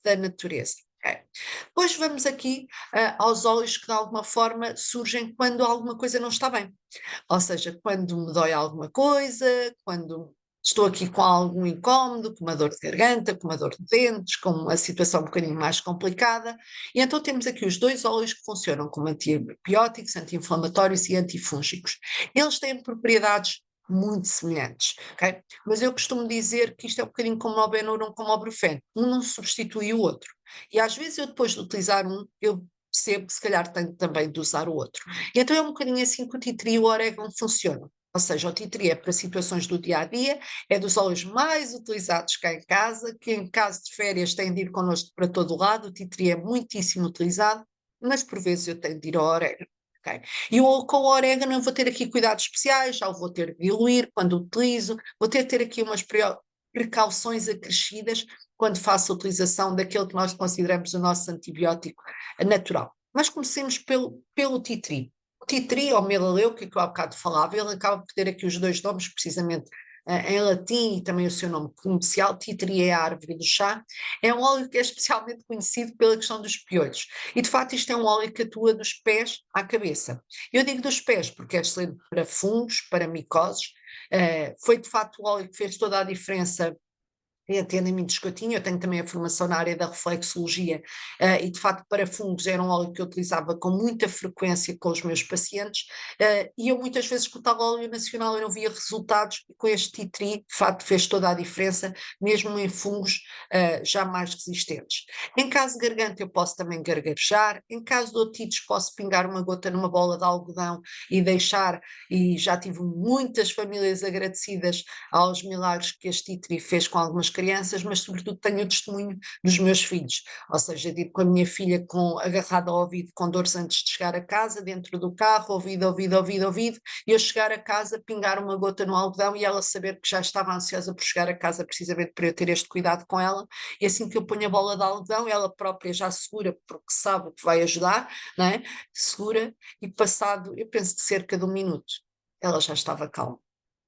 da natureza. Ok. Depois vamos aqui aos óleos que de alguma forma surgem quando alguma coisa não está bem. Ou seja, quando me dói alguma coisa, quando estou aqui com algum incómodo, com uma dor de garganta, com uma dor de dentes, com uma situação um bocadinho mais complicada. E então temos aqui os dois óleos que funcionam como antibióticos, anti-inflamatórios e antifúngicos. Eles têm propriedades muito semelhantes, ok? Mas eu costumo dizer que isto é um bocadinho como o Benuron, como o Brufen. Um não substitui o outro. E às vezes eu depois de utilizar um, eu percebo que se calhar tenho também de usar o outro. E então é um bocadinho assim que o titri e o orégano funcionam. Ou seja, o titri é para situações do dia a dia, é dos óleos mais utilizados cá em casa, que em caso de férias tem de ir connosco para todo o lado. O titri é muitíssimo utilizado, mas por vezes eu tenho de ir ao orégano. Okay? E com o orégano eu vou ter aqui cuidados especiais, já o vou ter de diluir quando utilizo, vou ter aqui umas precauções acrescidas quando faço a utilização daquele que nós consideramos o nosso antibiótico natural. Mas comecemos pelo titri. O titri, ou melaleu, que eu há bocado falava, ele acaba por ter aqui os dois nomes, precisamente em latim e também o seu nome comercial. Titri é a árvore do chá. É um óleo que é especialmente conhecido pela questão dos piolhos. E de facto isto é um óleo que atua dos pés à cabeça. Eu digo dos pés porque é excelente para fungos, para micoses. Foi de facto o óleo que fez toda a diferença em atendimentos que eu tinha. Eu tenho também a formação na área da reflexologia, e de facto para fungos era um óleo que eu utilizava com muita frequência com os meus pacientes, e eu muitas vezes com o tal óleo nacional eu não via resultados, e com este tea tree de facto fez toda a diferença, mesmo em fungos já mais resistentes. Em caso de garganta eu posso também gargarejar, em caso de otites posso pingar uma gota numa bola de algodão e deixar, e já tive muitas famílias agradecidas aos milagres que este tea tree fez com algumas crianças, mas sobretudo tenho o testemunho dos meus filhos, ou seja, tipo com a minha filha agarrada ao ouvido com dores antes de chegar a casa, dentro do carro, ouvido, e eu chegar a casa, pingar uma gota no algodão e ela saber que já estava ansiosa por chegar a casa, precisamente para eu ter este cuidado com ela, e assim que eu ponho a bola de algodão, ela própria já segura, porque sabe que vai ajudar, não é? Segura, e passado, eu penso que cerca de um minuto, ela já estava calma,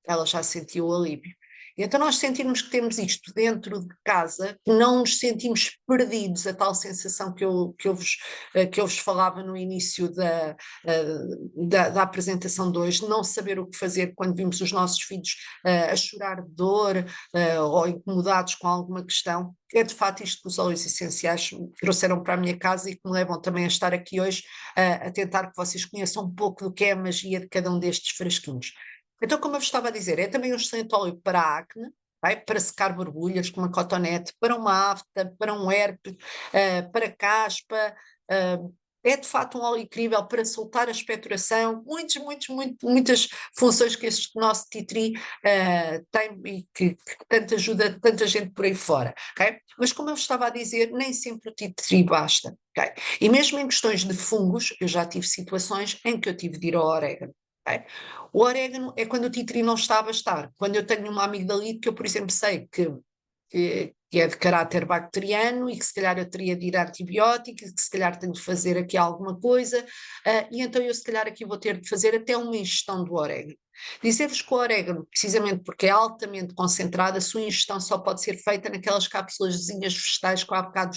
ela já sentiu o alívio. E então nós sentirmos que temos isto dentro de casa, que não nos sentimos perdidos, a tal sensação que eu vos falava no início da apresentação de hoje, não saber o que fazer quando vimos os nossos filhos a chorar de dor ou incomodados com alguma questão. É de facto isto que os óleos essenciais trouxeram para a minha casa e que me levam também a estar aqui hoje a tentar que vocês conheçam um pouco do que é a magia de cada um destes frasquinhos. Então, como eu vos estava a dizer, é também um excelente óleo para a acne, para secar borbulhas com uma cotonete, para uma afta, para um herpes, para caspa. É de facto um óleo incrível para soltar a expectoração, muitas funções que este nosso titri tem e que tanto ajuda tanta gente por aí fora. Okay? Mas como eu vos estava a dizer, nem sempre o titri basta. Okay? E mesmo em questões de fungos, eu já tive situações em que eu tive de ir ao orégano. Okay? O orégano é quando o titri não está a bastar. Quando eu tenho uma amigdalite que eu, por exemplo, sei que é de caráter bacteriano e que se calhar eu teria de ir a antibióticos, que se calhar tenho de fazer aqui alguma coisa, e então eu se calhar aqui vou ter de fazer até uma ingestão do orégano. Dizer-vos que o orégano, precisamente porque é altamente concentrado, a sua ingestão só pode ser feita naquelas cápsulazinhas vegetais que eu há bocado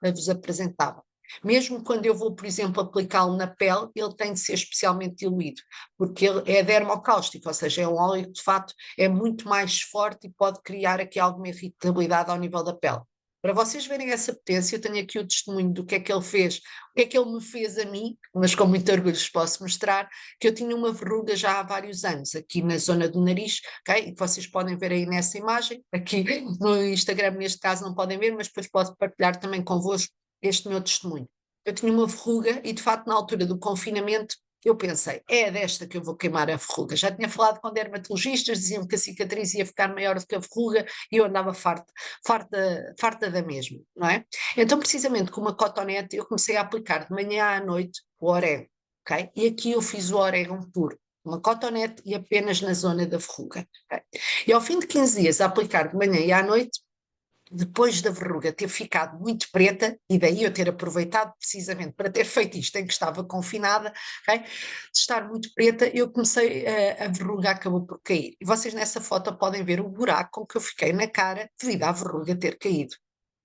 vos apresentava. Mesmo quando eu vou, por exemplo, aplicá-lo na pele, ele tem de ser especialmente diluído, porque ele é dermocáustico, ou seja, é um óleo que de facto é muito mais forte e pode criar aqui alguma irritabilidade ao nível da pele. Para vocês verem essa potência, eu tenho aqui o testemunho do que é que ele fez, o que é que ele me fez a mim, mas com muito orgulho vos posso mostrar, que eu tinha uma verruga já há vários anos, aqui na zona do nariz, ok? E que vocês podem ver aí nessa imagem, aqui no Instagram neste caso não podem ver, mas depois posso partilhar também convosco este meu testemunho. Eu tinha uma verruga e de facto na altura do confinamento eu pensei, é desta que eu vou queimar a verruga. Já tinha falado com dermatologistas, diziam que a cicatriz ia ficar maior do que a verruga e eu andava farta da mesma, não é? Então, precisamente com uma cotonete, eu comecei a aplicar de manhã à noite o orégano, ok? E aqui eu fiz o orégano puro, uma cotonete e apenas na zona da verruga. Okay? E ao fim de 15 dias a aplicar de manhã e à noite, depois da verruga ter ficado muito preta, e daí eu ter aproveitado precisamente para ter feito isto em que estava confinada, okay? De estar muito preta, eu comecei, a verruga acabou por cair. E vocês nessa foto podem ver o buraco com que eu fiquei na cara devido à verruga ter caído.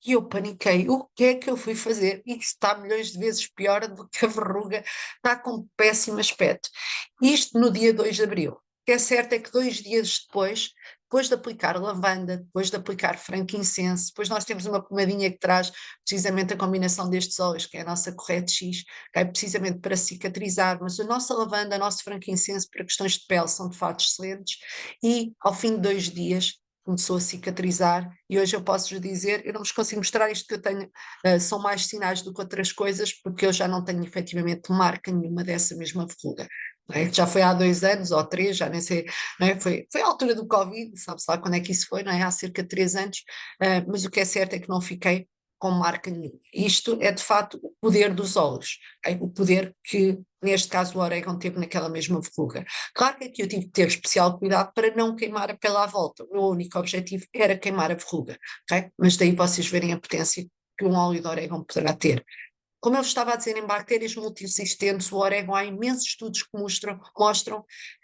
E eu paniquei, o que é que eu fui fazer? Isto está milhões de vezes pior do que a verruga, está com péssimo aspecto. Isto no dia 2 de abril. O que é certo é que 2 dias depois de aplicar lavanda, depois de aplicar frankincense, depois nós temos uma pomadinha que traz precisamente a combinação destes óleos, que é a nossa Correte X, que é precisamente para cicatrizar, mas a nossa lavanda, o nosso frankincense para questões de pele são de facto excelentes, e ao fim de 2 dias começou a cicatrizar, e hoje eu posso vos dizer, eu não vos consigo mostrar isto que eu tenho, são mais sinais do que outras coisas, porque eu já não tenho efetivamente marca nenhuma dessa mesma verruga. Já foi há 2 anos ou 3, já nem sei, não é? Foi a altura do Covid, sabe-se lá quando é que isso foi, não é? Há cerca de 3 anos, mas o que é certo é que não fiquei com marca nenhuma. Isto é de facto o poder dos óleos, okay? O poder que neste caso o orégano teve naquela mesma verruga. Claro que aqui eu tive que ter especial cuidado para não queimar a pele à volta. O meu único objetivo era queimar a verruga, ok? Mas daí vocês verem a potência que um óleo de orégano poderá ter. Como eu estava a dizer, em bactérias multiresistentes, o orégano, há imensos estudos que mostram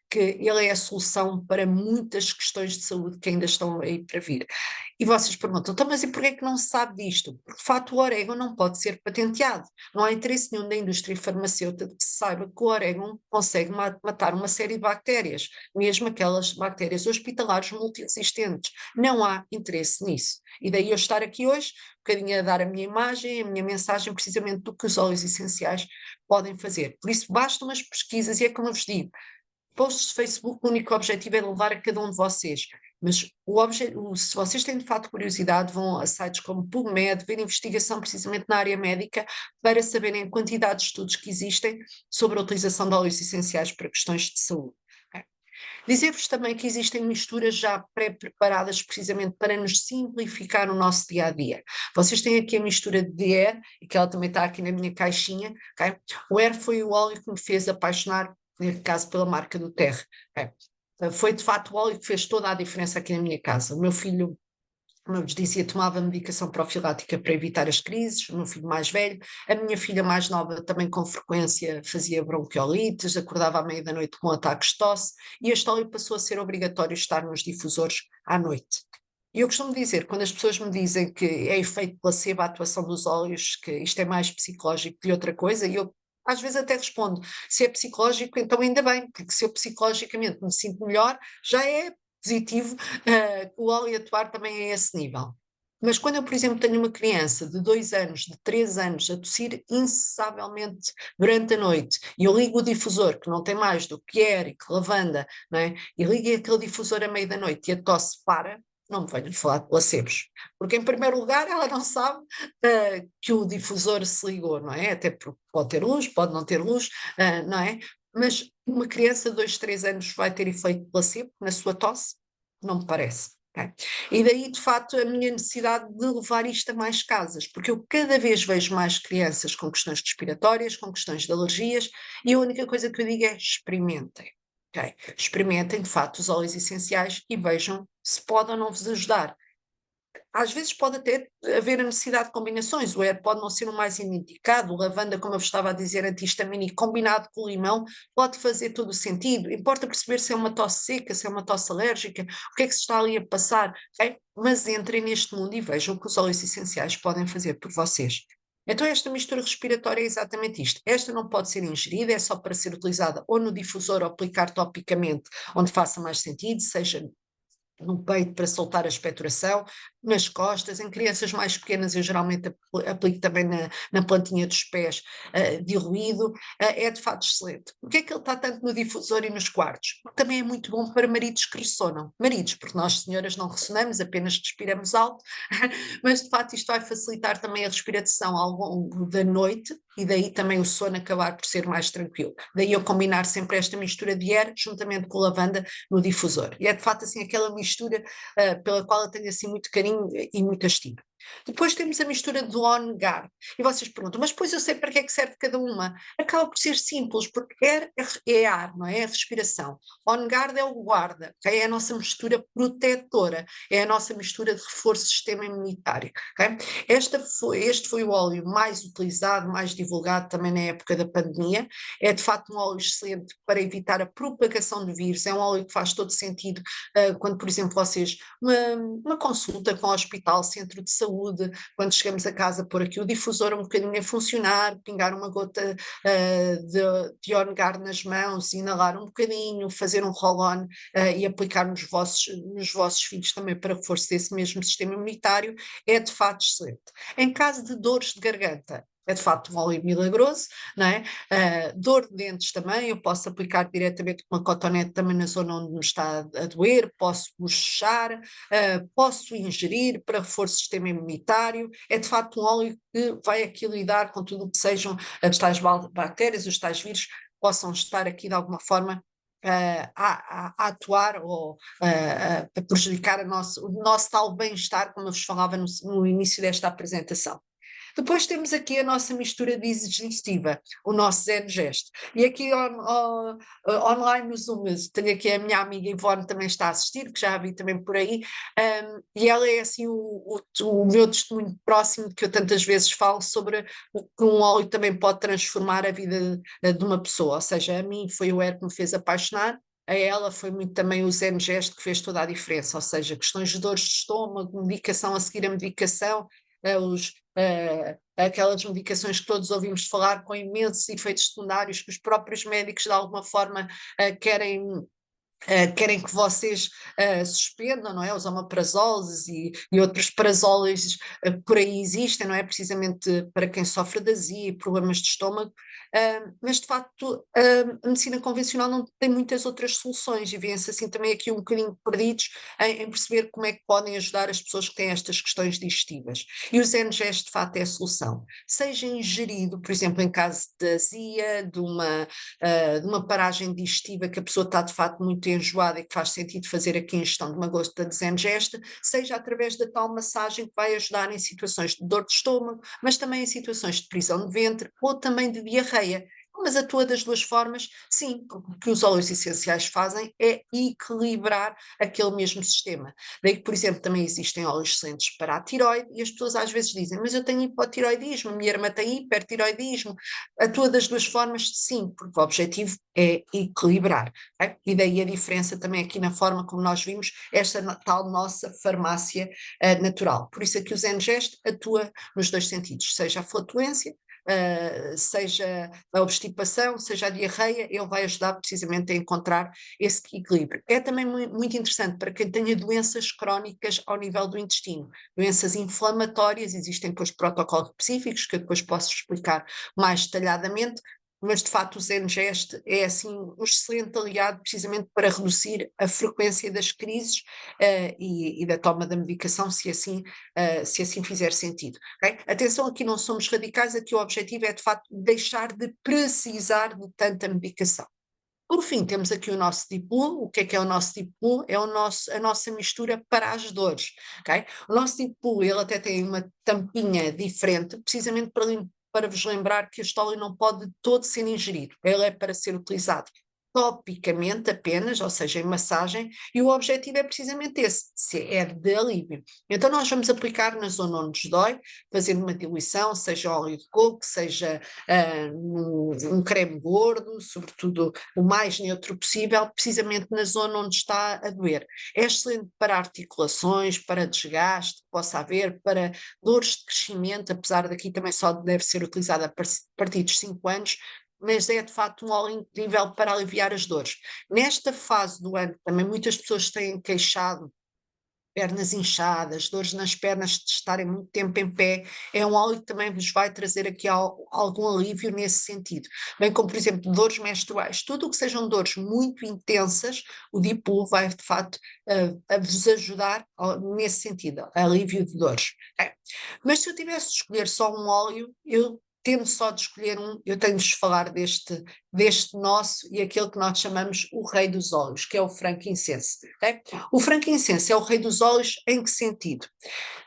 que ele é a solução para muitas questões de saúde que ainda estão aí para vir. E vocês perguntam, então, mas e porquê é que não se sabe disto? Porque, de facto, o orégano não pode ser patenteado. Não há interesse nenhum da indústria farmacêutica que se saiba que o orégano consegue matar uma série de bactérias, mesmo aquelas bactérias hospitalares multiresistentes. Não há interesse nisso. E daí eu estar aqui hoje, um bocadinho a dar a minha imagem, a minha mensagem, precisamente do que os óleos essenciais podem fazer. Por isso, bastam umas pesquisas, e é como eu vos digo, posts de Facebook, o único objetivo é levar a cada um de vocês. Mas se vocês têm de facto curiosidade, vão a sites como PubMed, ver investigação precisamente na área médica, para saberem a quantidade de estudos que existem sobre a utilização de óleos essenciais para questões de saúde. Ok? Dizer-vos também que existem misturas já pré-preparadas precisamente para nos simplificar o nosso dia a dia. Vocês têm aqui a mistura de Air, e que ela também está aqui na minha caixinha. Okay? O Air foi o óleo que me fez apaixonar, neste caso, pela marca do Terre. Okay? Foi de facto o óleo que fez toda a diferença aqui na minha casa. O meu filho, como eu vos dizia, tomava medicação profilática para evitar as crises, o meu filho mais velho, a minha filha mais nova também com frequência fazia bronquiolites, acordava à meia da noite com ataques de tosse, e este óleo passou a ser obrigatório estar nos difusores à noite. E eu costumo dizer, quando as pessoas me dizem que é efeito placebo a atuação dos óleos, que isto é mais psicológico que outra coisa, e eu às vezes até respondo, se é psicológico, então ainda bem, porque se eu psicologicamente me sinto melhor, já é positivo, o óleo atuar também a esse nível. Mas quando eu, por exemplo, tenho uma criança de 2 anos, de 3 anos, a tossir incessavelmente durante a noite, e eu ligo o difusor, que não tem mais do que Eric, lavanda, não é? E ligo aquele difusor à meia da noite e a tosse para, não me venham falar de placebos. Porque, em primeiro lugar, ela não sabe que o difusor se ligou, não é? Até porque pode ter luz, pode não ter luz, não é? Mas uma criança de 2, 3 anos vai ter efeito placebo na sua tosse? Não me parece. Ok? E daí, de facto, a minha necessidade de levar isto a mais casas, porque eu cada vez vejo mais crianças com questões respiratórias, com questões de alergias, e a única coisa que eu digo é experimentem. Okay? Experimentem, de facto, os óleos essenciais e vejam se pode ou não vos ajudar. Às vezes pode até haver a necessidade de combinações, o air pode não ser o mais indicado, o lavanda, como eu estava a dizer, anti-histamínico, combinado com o limão, pode fazer todo o sentido, importa perceber se é uma tosse seca, se é uma tosse alérgica, o que é que se está ali a passar, okay? Mas entrem neste mundo e vejam o que os óleos essenciais podem fazer por vocês. Então esta mistura respiratória é exatamente isto, esta não pode ser ingerida, é só para ser utilizada ou no difusor ou aplicar topicamente, onde faça mais sentido, seja no peito para soltar a expectoração, nas costas, em crianças mais pequenas eu geralmente aplico também na plantinha dos pés, diluído, é de facto excelente. Porquê é que ele está tanto no difusor e nos quartos? Porque também é muito bom para maridos que ressonam. Maridos, porque nós senhoras não ressonamos, apenas respiramos alto, mas de facto isto vai facilitar também a respiração ao longo da noite, e daí também o sono acabar por ser mais tranquilo. Daí eu combinar sempre esta mistura de air juntamente com lavanda no difusor. E é de facto assim aquela mistura pela qual eu tenho assim muito carinho e muita estima. Depois temos a mistura do On Guard. E vocês perguntam, mas depois eu sei para que é que serve cada uma. Acaba por ser simples, porque air é ar, não é? É a respiração. On Guard é o guarda, okay? É a nossa mistura protetora, é a nossa mistura de reforço do sistema imunitário. Okay? Este foi o óleo mais utilizado, mais divulgado também na época da pandemia. É de facto um óleo excelente para evitar a propagação do vírus. É um óleo que faz todo sentido quando, por exemplo, vocês, uma consulta com o hospital, centro de saúde, saúde, quando chegamos a casa, pôr aqui o difusor um bocadinho a funcionar, pingar uma gota de On Guard nas mãos, inalar um bocadinho, fazer um roll-on e aplicar nos vossos filhos também para reforço desse mesmo sistema imunitário, é de facto excelente. Em caso de dores de garganta, é de facto um óleo milagroso, não é? Dor de dentes também, eu posso aplicar diretamente com uma cotonete também na zona onde me está a doer, posso bochechar, posso ingerir para reforço do sistema imunitário, é de facto um óleo que vai aqui lidar com tudo o que sejam as tais bactérias, os tais vírus, possam estar aqui de alguma forma a atuar ou a prejudicar o nosso tal bem-estar, como eu vos falava no início desta apresentação. Depois temos aqui a nossa mistura digestiva, o nosso Zengest. E aqui online no Zoom, tenho aqui a minha amiga Ivone também está a assistir, que já a vi também por aí, e ela é assim o meu testemunho próximo, que eu tantas vezes falo sobre o que um óleo também pode transformar a vida de uma pessoa. Ou seja, a mim foi o que me fez apaixonar, a ela foi muito também o Zengest que fez toda a diferença, ou seja, questões de dores de estômago, medicação a seguir a medicação, aquelas medicações que todos ouvimos falar com imensos efeitos secundários que os próprios médicos de alguma forma querem que vocês suspendam, não é? Os omeprazoles e outros prazóleos por aí existem, não é? Precisamente para quem sofre de azia e problemas de estômago, mas de facto a medicina convencional não tem muitas outras soluções e vêem-se assim também aqui um bocadinho perdidos em perceber como é que podem ajudar as pessoas que têm estas questões digestivas. E o Zengest de facto é a solução. Seja ingerido, por exemplo, em caso de azia, de uma paragem digestiva que a pessoa está de facto muito enjoada e que faz sentido fazer aqui a ingestão de uma gota de Zengest, seja através da tal massagem que vai ajudar em situações de dor de estômago, mas também em situações de prisão de ventre ou também de diarreia. Mas atua das duas formas, sim, porque o que os óleos essenciais fazem é equilibrar aquele mesmo sistema. Daí que, por exemplo, também existem óleos excelentes para a tiroide e as pessoas às vezes dizem, mas eu tenho hipotiroidismo, a minha irmã tem hipertiroidismo. Atua das duas formas, sim, porque o objetivo é equilibrar. Okay? E daí a diferença também aqui na forma como nós vimos esta tal nossa farmácia natural. Por isso é que o Zengest atua nos dois sentidos, seja a flatulência, seja a obstipação, seja a diarreia, ele vai ajudar precisamente a encontrar esse equilíbrio. É também muito interessante para quem tenha doenças crónicas ao nível do intestino, doenças inflamatórias, existem depois protocolos específicos que eu depois posso explicar mais detalhadamente, mas de facto o Zengest é assim um excelente aliado precisamente para reduzir a frequência das crises e da toma da medicação, se assim fizer sentido. Okay? Atenção, aqui não somos radicais, aqui o objetivo é de facto deixar de precisar de tanta medicação. Por fim, temos aqui o nosso Deep Blue. O que é o nosso Deep Blue? É a nossa mistura para as dores. Okay? O nosso Deep Blue, ele até tem uma tampinha diferente, precisamente para vos lembrar que este óleo não pode todo ser ingerido. Ele é para ser utilizado topicamente apenas, ou seja, em massagem, e o objetivo é precisamente esse, é de alívio. Então nós vamos aplicar na zona onde nos dói, fazendo uma diluição, seja óleo de coco, seja um creme gordo, sobretudo o mais neutro possível, precisamente na zona onde está a doer. É excelente para articulações, para desgaste que possa haver, para dores de crescimento, apesar daqui também só deve ser utilizada a partir dos 5 anos, mas é de facto um óleo incrível para aliviar as dores. Nesta fase do ano, também muitas pessoas têm queixado pernas inchadas, dores nas pernas de estarem muito tempo em pé, é um óleo que também vos vai trazer aqui algum alívio nesse sentido. Bem como, por exemplo, dores menstruais, tudo o que sejam dores muito intensas, o Deep Blue vai de facto a vos ajudar nesse sentido, alívio de dores. Okay? Mas se eu tivesse de escolher só um óleo, eu tendo só de escolher um, eu tenho de vos falar deste nosso e aquele que nós chamamos o rei dos óleos, que é o frankincense. Okay? O frankincense é o rei dos óleos em que sentido?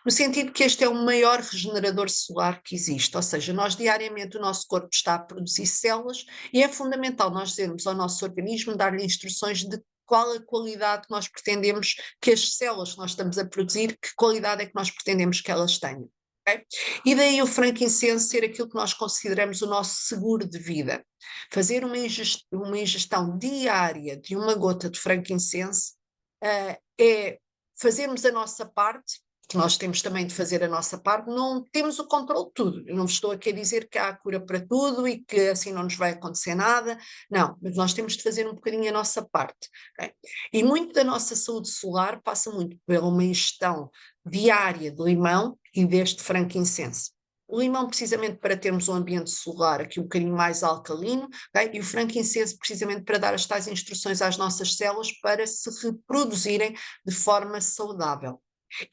No sentido que este é o maior regenerador celular que existe, ou seja, nós diariamente o nosso corpo está a produzir células e é fundamental nós dizermos ao nosso organismo, dar-lhe instruções de qual a qualidade que nós pretendemos que as células que nós estamos a produzir, que qualidade é que nós pretendemos que elas tenham. Okay? E daí o frankincense ser aquilo que nós consideramos o nosso seguro de vida. Fazer uma ingestão diária de uma gota de frankincense é fazermos a nossa parte que nós temos também de fazer a nossa parte, não temos o controle de tudo. Eu não vos estou aqui a dizer que há a cura para tudo e que assim não nos vai acontecer nada, não, mas nós temos de fazer um bocadinho a nossa parte. Okay? E muito da nossa saúde solar passa muito pela uma ingestão diária de limão e deste frankincense. O limão precisamente para termos um ambiente solar aqui um bocadinho mais alcalino, okay? E o frankincense precisamente para dar as tais instruções às nossas células para se reproduzirem de forma saudável.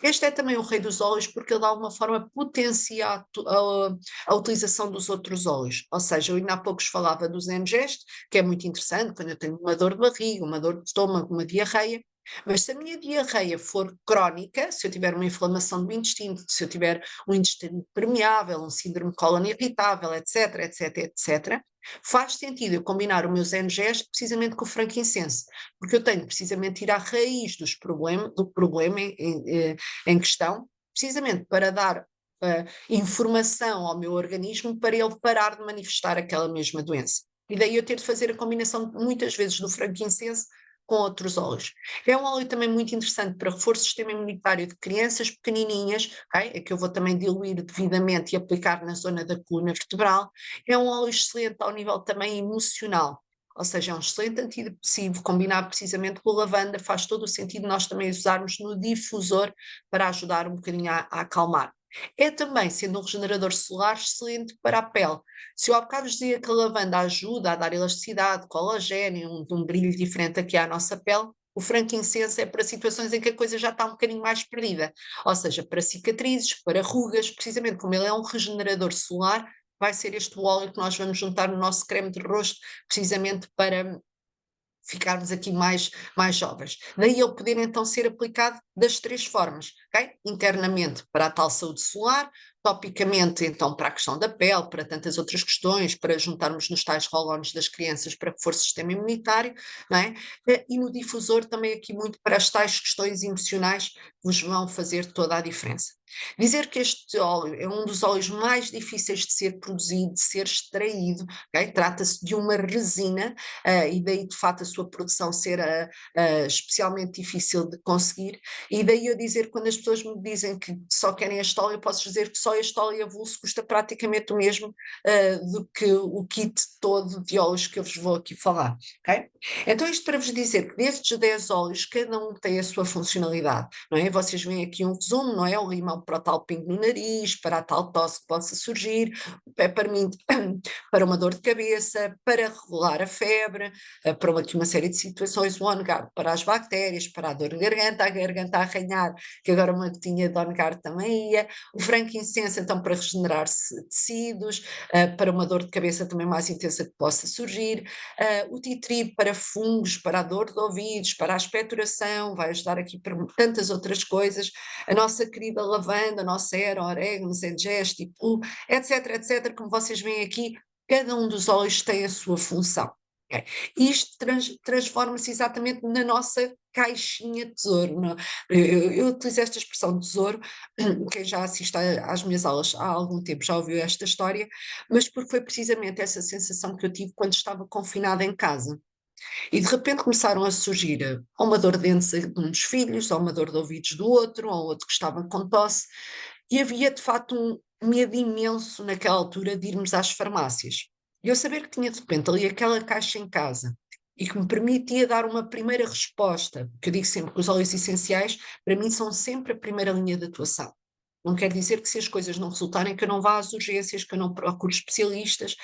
Este é também o rei dos óleos porque ele de alguma forma potencia a utilização dos outros óleos, ou seja, eu ainda há pouco falava do Zengest, que é muito interessante quando eu tenho uma dor de barriga, uma dor de estômago, uma diarreia, mas se a minha diarreia for crónica, se eu tiver uma inflamação do intestino, se eu tiver um intestino permeável, um síndrome de cólon irritável, etc, etc, etc, faz sentido eu combinar o meu Zengest precisamente com o frankincense, porque eu tenho precisamente ir à raiz do problema em questão, precisamente para dar informação ao meu organismo para ele parar de manifestar aquela mesma doença. E daí eu ter de fazer a combinação muitas vezes do frankincense com outros óleos. É um óleo também muito interessante para reforço do sistema imunitário de crianças pequenininhas, okay? É que eu vou também diluir devidamente e aplicar na zona da coluna vertebral. É um óleo excelente ao nível também emocional, ou seja, é um excelente antidepressivo, combinado precisamente com a lavanda, faz todo o sentido nós também usarmos no difusor para ajudar um bocadinho a acalmar. É também, sendo um regenerador solar, excelente para a pele. Se eu há bocado dizia que a lavanda ajuda a dar elasticidade, colagênio, um brilho diferente aqui à nossa pele, o frankincense é para situações em que a coisa já está um bocadinho mais perdida, ou seja, para cicatrizes, para rugas, precisamente como ele é um regenerador solar, vai ser este o óleo que nós vamos juntar no nosso creme de rosto, precisamente para ficarmos aqui mais jovens. Daí ele poder então ser aplicado das três formas, ok? Internamente para a tal saúde solar, topicamente então para a questão da pele, para tantas outras questões, para juntarmos nos tais roll-ons das crianças para reforço do sistema imunitário, não é? E no difusor também aqui muito para as tais questões emocionais que vos vão fazer toda a diferença. Dizer que este óleo é um dos óleos mais difíceis de ser produzido, de ser extraído, okay? Trata-se de uma resina, e daí de fato a sua produção ser especialmente difícil de conseguir, e daí eu dizer, quando as pessoas me dizem que só querem este óleo, eu posso dizer que só este óleo avulso custa praticamente o mesmo do que o kit todo de óleos que eu vos vou aqui falar, ok? Então isto para vos dizer que destes 10 óleos, cada um tem a sua funcionalidade, não é? Vocês veem aqui um resumo, não é? O limão para o tal pingo no nariz, para a tal tosse que possa surgir, o peppermint para uma dor de cabeça, para regular a febre, para aqui uma série de situações, o OnGuard para as bactérias, para a dor de garganta, a garganta a arranhar, que agora uma gotinha de OnGuard também ia, o frankincense então para regenerar tecidos, para uma dor de cabeça também mais intensa que possa surgir, o tea tree para fungos, para a dor de ouvidos, para a expectoração, vai ajudar aqui para tantas outras coisas, a nossa querida lavanda, a nossa era, orégano, zengest, tipo, etc, etc, como vocês veem aqui, cada um dos óleos tem a sua função. Okay? Isto transforma-se exatamente na nossa caixinha de tesouro. Não? Eu utilizo esta expressão tesouro, quem já assiste às minhas aulas há algum tempo já ouviu esta história, mas porque foi precisamente essa sensação que eu tive quando estava confinada em casa. E de repente começaram a surgir ou uma dor de dentes de um dos filhos, ou uma dor de ouvidos do outro, ou outro que estava com tosse, e havia de facto um medo imenso naquela altura de irmos às farmácias. E eu saber que tinha de repente ali aquela caixa em casa e que me permitia dar uma primeira resposta, que eu digo sempre que os óleos essenciais para mim são sempre a primeira linha de atuação. Não quer dizer que se as coisas não resultarem que eu não vá às urgências, que eu não procure especialistas,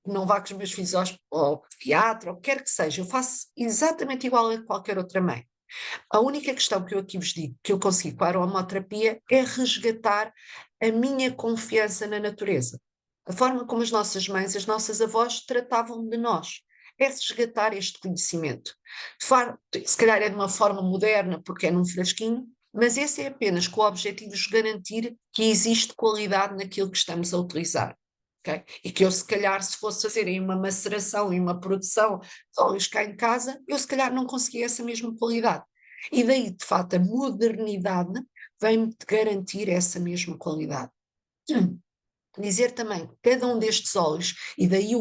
que não vá com os meus filhos ao pediatra, ou o que quer que seja, eu faço exatamente igual a qualquer outra mãe. A única questão que eu aqui vos digo que eu consegui com a aromaterapia é resgatar a minha confiança na natureza. A forma como as nossas mães, as nossas avós tratavam de nós. É resgatar este conhecimento. De facto, se calhar é de uma forma moderna, porque é num frasquinho, mas esse é apenas com o objetivo de garantir que existe qualidade naquilo que estamos a utilizar. Okay? E que eu, se calhar, se fosse fazer uma maceração e uma produção de óleos cá em casa, eu, se calhar, não conseguia essa mesma qualidade. E daí, de facto, a modernidade vem-me garantir essa mesma qualidade. Dizer também que cada um destes óleos, e daí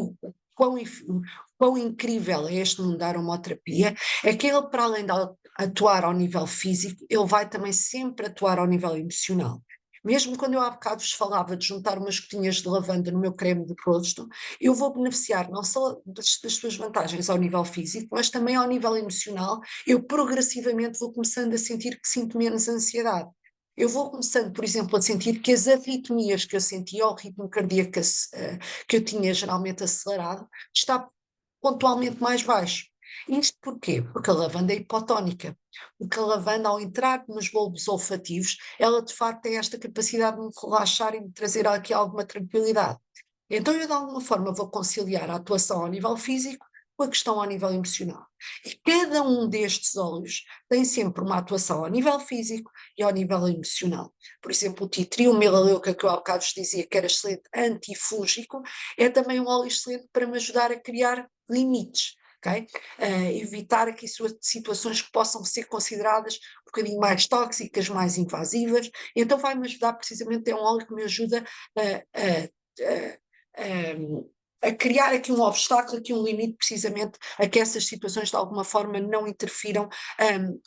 quão incrível é este mundo da aromaterapia, é que ele, para além de atuar ao nível físico, ele vai também sempre atuar ao nível emocional. Mesmo quando eu há bocado vos falava de juntar umas gotinhas de lavanda no meu creme de rosto, eu vou beneficiar não só das suas vantagens ao nível físico, mas também ao nível emocional. Eu progressivamente vou começando a sentir que sinto menos ansiedade. Eu vou começando, por exemplo, a sentir que as arritmias que eu sentia, ou o ritmo cardíaco que eu tinha geralmente acelerado, está pontualmente mais baixo. Isto porquê? Porque a lavanda é hipotónica. Porque a lavanda, ao entrar nos bulbos olfativos, ela de facto tem esta capacidade de me relaxar e de trazer aqui alguma tranquilidade. Então eu de alguma forma vou conciliar a atuação ao nível físico com a questão ao nível emocional. E cada um destes óleos tem sempre uma atuação ao nível físico e ao nível emocional. Por exemplo, o tea tree, o melaleuca que eu há bocado vos dizia que era excelente antifúngico, é também um óleo excelente para me ajudar a criar limites. Okay? Evitar aqui situações que possam ser consideradas um bocadinho mais tóxicas, mais invasivas, então vai-me ajudar precisamente, é um óleo que me ajuda a criar aqui um obstáculo, aqui um limite, precisamente a que essas situações de alguma forma não interfiram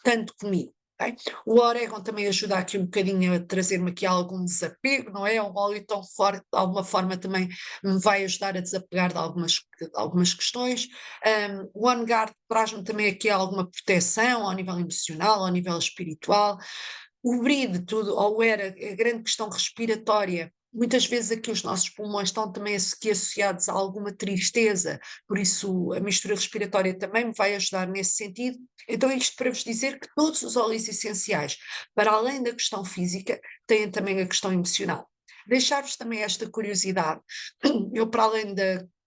tanto comigo. Okay? O orégano também ajuda aqui um bocadinho a trazer-me aqui algum desapego, não é? Um óleo tão forte, de alguma forma também me vai ajudar a desapegar de algumas questões. O On Guard traz-me também aqui alguma proteção ao nível emocional, ao nível espiritual. O BRID, tudo, ou era a grande questão respiratória, muitas vezes aqui os nossos pulmões estão também aqui associados a alguma tristeza, por isso a mistura respiratória também me vai ajudar nesse sentido. Então isto para vos dizer que todos os óleos essenciais, para além da questão física, têm também a questão emocional. Deixar-vos também esta curiosidade, eu para além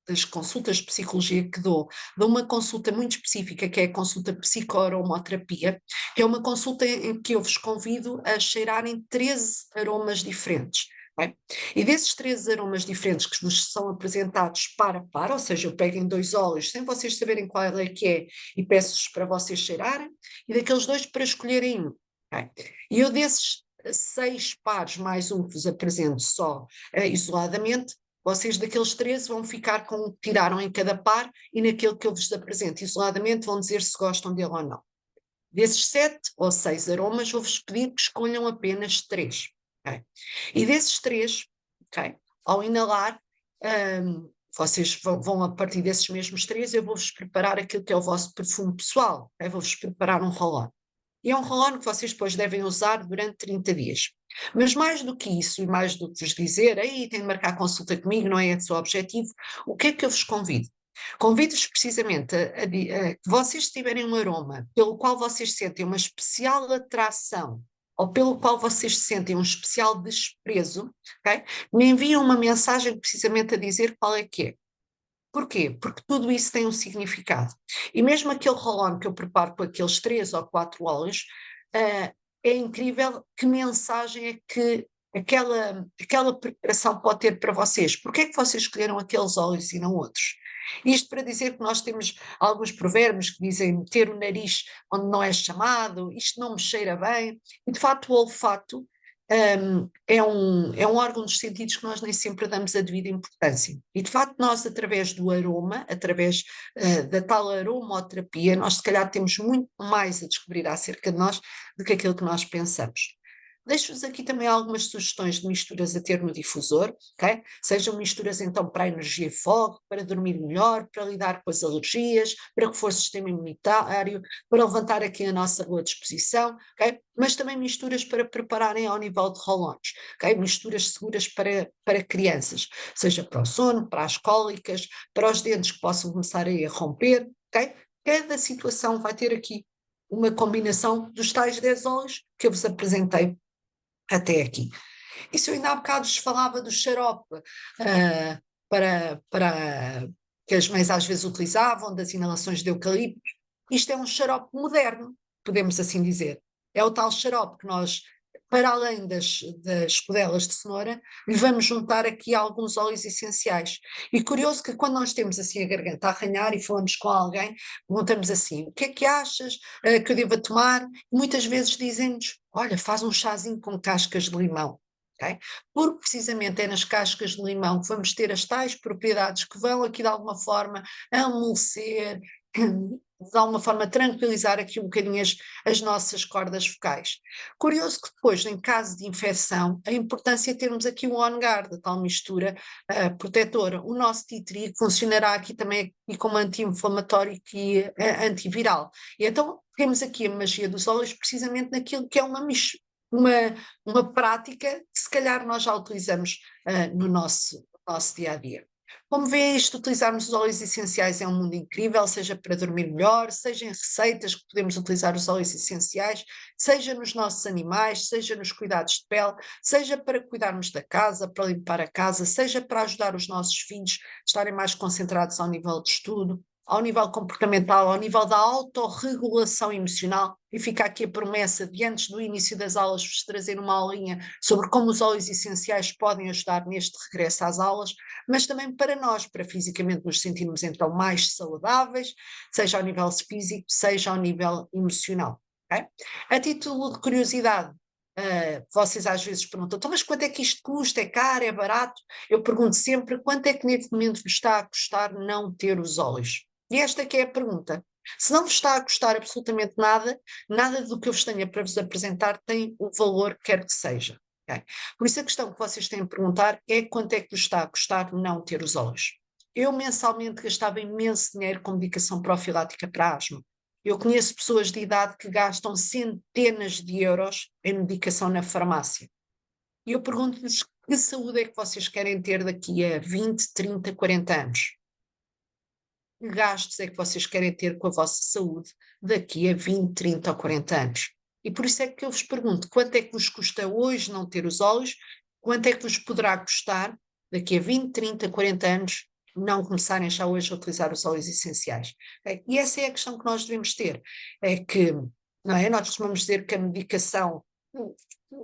das consultas de psicologia que dou uma consulta muito específica, que é a consulta psicoaromoterapia, que é uma consulta em que eu vos convido a cheirarem 13 aromas diferentes. Bem, e desses 13 aromas diferentes que vos são apresentados para a par, ou seja, eu pego em 2 óleos sem vocês saberem qual é que é e peço-vos para vocês cheirarem, e daqueles 2 para escolherem um. Okay? E eu desses 6 pares mais um que vos apresento só isoladamente, vocês daqueles 13 vão ficar com o que tiraram em cada par e naquele que eu vos apresento isoladamente vão dizer se gostam dele ou não. Desses 7 ou 6 aromas, vou-vos pedir que escolham apenas 3. Okay? E desses 3, okay, ao inalar, vocês vão a partir desses mesmos 3, eu vou-vos preparar aquilo que é o vosso perfume pessoal. Okay? Vou-vos preparar um roll-on. E é um roll-on que vocês depois devem usar durante 30 dias. Mas mais do que isso, e mais do que vos dizer, aí tem de marcar consulta comigo, não é esse o objetivo, o que é que eu vos convido? Convido-vos precisamente a que vocês tiverem um aroma pelo qual vocês sentem uma especial atração ou pelo qual vocês sentem um especial desprezo, okay? Me enviam uma mensagem precisamente a dizer qual é que é. Porquê? Porque tudo isso tem um significado. E mesmo aquele roll-on que eu preparo com aqueles 3 ou 4 óleos, é incrível que mensagem é que aquela preparação pode ter para vocês. Porquê é que vocês escolheram aqueles óleos e não outros? Isto para dizer que nós temos alguns provérbios que dizem ter o nariz onde não é chamado, isto não me cheira bem, e de facto o olfato é um órgão dos sentidos que nós nem sempre damos a devida importância. E de facto nós através do aroma, através da tal aromoterapia, nós se calhar temos muito mais a descobrir acerca de nós do que aquilo que nós pensamos. Deixo-vos aqui também algumas sugestões de misturas a ter no difusor, ok? Sejam misturas então para a energia e fogo, para dormir melhor, para lidar com as alergias, para reforço do sistema imunitário, para levantar aqui a nossa boa disposição, ok? Mas também misturas para prepararem ao nível de roll-ons, ok? Misturas seguras para crianças, seja para o sono, para as cólicas, para os dentes que possam começar a romper, ok? Cada situação vai ter aqui uma combinação dos tais 10 óleos que eu vos apresentei até aqui. Isso eu ainda há bocado vos falava do xarope para que as mães às vezes utilizavam, das inalações de eucalipto. Isto é um xarope moderno, podemos assim dizer. É o tal xarope que nós, para além das rodelas de cenoura, lhe vamos juntar aqui alguns óleos essenciais. E curioso que quando nós temos assim a garganta a arranhar e falamos com alguém, perguntamos assim, o que é que achas que eu devo tomar? E muitas vezes dizem-nos, olha, faz um chazinho com cascas de limão. ok? Porque precisamente é nas cascas de limão que vamos ter as tais propriedades que vão aqui de alguma forma amolecer, de alguma forma tranquilizar aqui um bocadinho as nossas cordas vocais. Curioso que depois, em caso de infecção, a importância é termos aqui o OnGuard, a tal mistura protetora. O nosso tea tree funcionará aqui também aqui como anti-inflamatório e antiviral. E então temos aqui a magia dos óleos precisamente naquilo que é uma, uma prática que se calhar nós já utilizamos no nosso dia a dia. Como vê, isto, utilizarmos os óleos essenciais é um mundo incrível, seja para dormir melhor, seja em receitas que podemos utilizar os óleos essenciais, seja nos nossos animais, seja nos cuidados de pele, seja para cuidarmos da casa, para limpar a casa, seja para ajudar os nossos filhos a estarem mais concentrados ao nível de estudo, ao nível comportamental, ao nível da autorregulação emocional. E fica aqui a promessa de antes do início das aulas vos trazer uma aulinha sobre como os óleos essenciais podem ajudar neste regresso às aulas, mas também para nós, para fisicamente nos sentirmos então mais saudáveis, seja ao nível físico, seja ao nível emocional. Okay? A título de curiosidade, vocês às vezes perguntam, então, mas quanto é que isto custa? É caro? É barato? Eu pergunto sempre, quanto é que neste momento vos está a custar não ter os óleos? E esta que é a pergunta. Se não vos está a custar absolutamente nada, nada do que eu vos tenha para vos apresentar tem o valor que quer que seja. Okay? Por isso a questão que vocês têm a perguntar é quanto é que vos está a custar não ter os óleos. Eu mensalmente gastava imenso dinheiro com medicação profilática para asma. Eu conheço pessoas de idade que gastam centenas de euros em medicação na farmácia. E eu pergunto-lhes que saúde é que vocês querem ter daqui a 20, 30, 40 anos? Que gastos é que vocês querem ter com a vossa saúde daqui a 20, 30 ou 40 anos? E por isso é que eu vos pergunto, quanto é que vos custa hoje não ter os óleos? Quanto é que vos poderá custar daqui a 20, 30, 40 anos não começarem já hoje a utilizar os óleos essenciais? E essa é a questão que nós devemos ter, é que, não é? Nós costumamos dizer que a medicação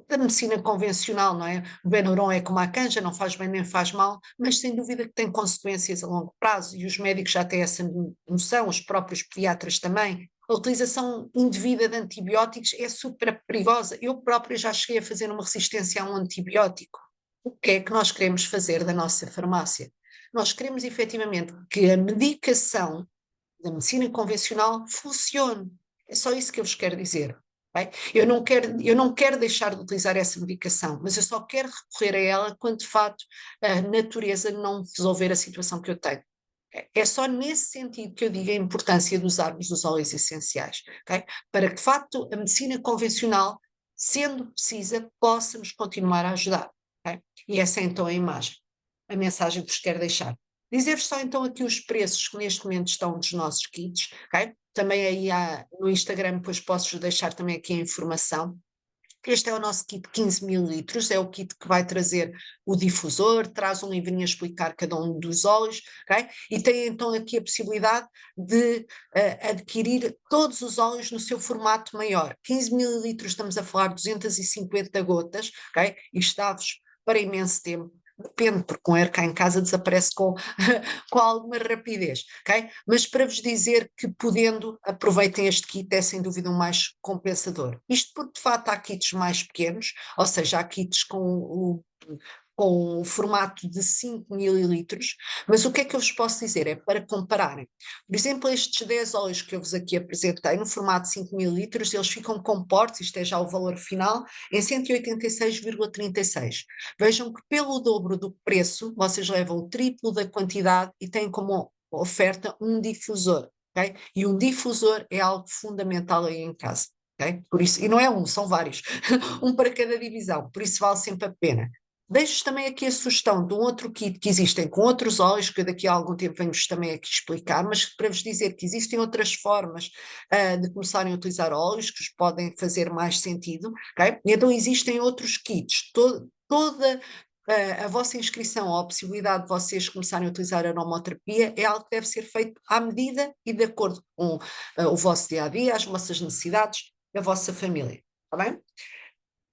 da medicina convencional, não é? O Benuron é como a canja, não faz bem nem faz mal, mas sem dúvida que tem consequências a longo prazo e os médicos já têm essa noção, os próprios pediatras também. A utilização indevida de antibióticos é super perigosa. Eu própria já cheguei a fazer uma resistência a um antibiótico. O que é que nós queremos fazer da nossa farmácia? Nós queremos efetivamente que a medicação da medicina convencional funcione. É só isso que eu vos quero dizer. Bem? Eu não quero deixar de utilizar essa medicação, mas eu só quero recorrer a ela quando de facto a natureza não resolver a situação que eu tenho. É só nesse sentido que eu digo a importância de usarmos os óleos essenciais, okay? Para que de facto a medicina convencional, sendo precisa, possa nos continuar a ajudar. Okay? E essa é então a imagem, a mensagem que vos quero deixar. Dizer-vos só então aqui os preços que neste momento estão dos nossos kits, okay? Também aí no Instagram depois posso deixar também aqui a informação. Este é o nosso kit de 15 mililitros, é o kit que vai trazer o difusor, traz um livrinho a explicar cada um dos óleos, ok? E tem então aqui a possibilidade de adquirir todos os óleos no seu formato maior. 15 mililitros, estamos a falar de 250 gotas, ok? E está-vos para imenso tempo. Depende, porque um air cá em casa desaparece com alguma rapidez, ok? Mas para vos dizer que podendo, aproveitem este kit, é sem dúvida o mais compensador. Isto porque de facto há kits mais pequenos, ou seja, há kits com o formato de 5 mililitros, mas o que é que eu vos posso dizer? É para compararem. Por exemplo, estes 10 óleos que eu vos aqui apresentei, no formato de 5 mililitros, eles ficam com portes, isto é já o valor final, em 186,36. Vejam que pelo dobro do preço, vocês levam o triplo da quantidade e têm como oferta um difusor, ok? E um difusor é algo fundamental aí em casa. Okay? Por isso, e não é um, são vários, um para cada divisão, por isso vale sempre a pena. Deixo também aqui a sugestão de um outro kit que existem com outros óleos, que daqui a algum tempo venho-vos também aqui explicar, mas para vos dizer que existem outras formas de começarem a utilizar óleos que vos podem fazer mais sentido, ok? Então existem outros kits, toda a vossa inscrição ou a possibilidade de vocês começarem a utilizar a aromaterapia é algo que deve ser feito à medida e de acordo com o vosso dia-a-dia, as vossas necessidades, a vossa família, está bem?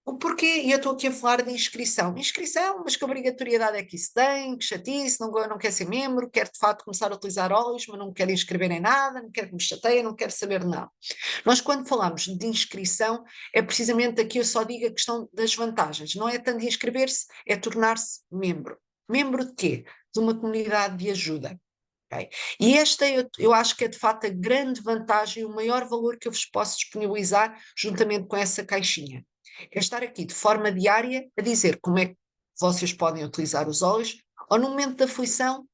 O porquê, e eu estou aqui a falar de inscrição. Inscrição, mas que obrigatoriedade é que isso tem? Que chatice, não quer ser membro, quer de facto começar a utilizar óleos, mas não quer inscrever em nada, não quer que me chateie, não quer saber de nada. Nós, quando falamos de inscrição, é precisamente aqui eu ssó digo a questão das vantagens. Não é tanto inscrever-se, é tornar-se membro. Membro de quê? De uma comunidade de ajuda. Ok? E esta eu acho que é de facto a grande vantagem e o maior valor que eu vos posso disponibilizar juntamente com essa caixinha. É estar aqui de forma diária a dizer como é que vocês podem utilizar os óleos, ou no momento da aflição,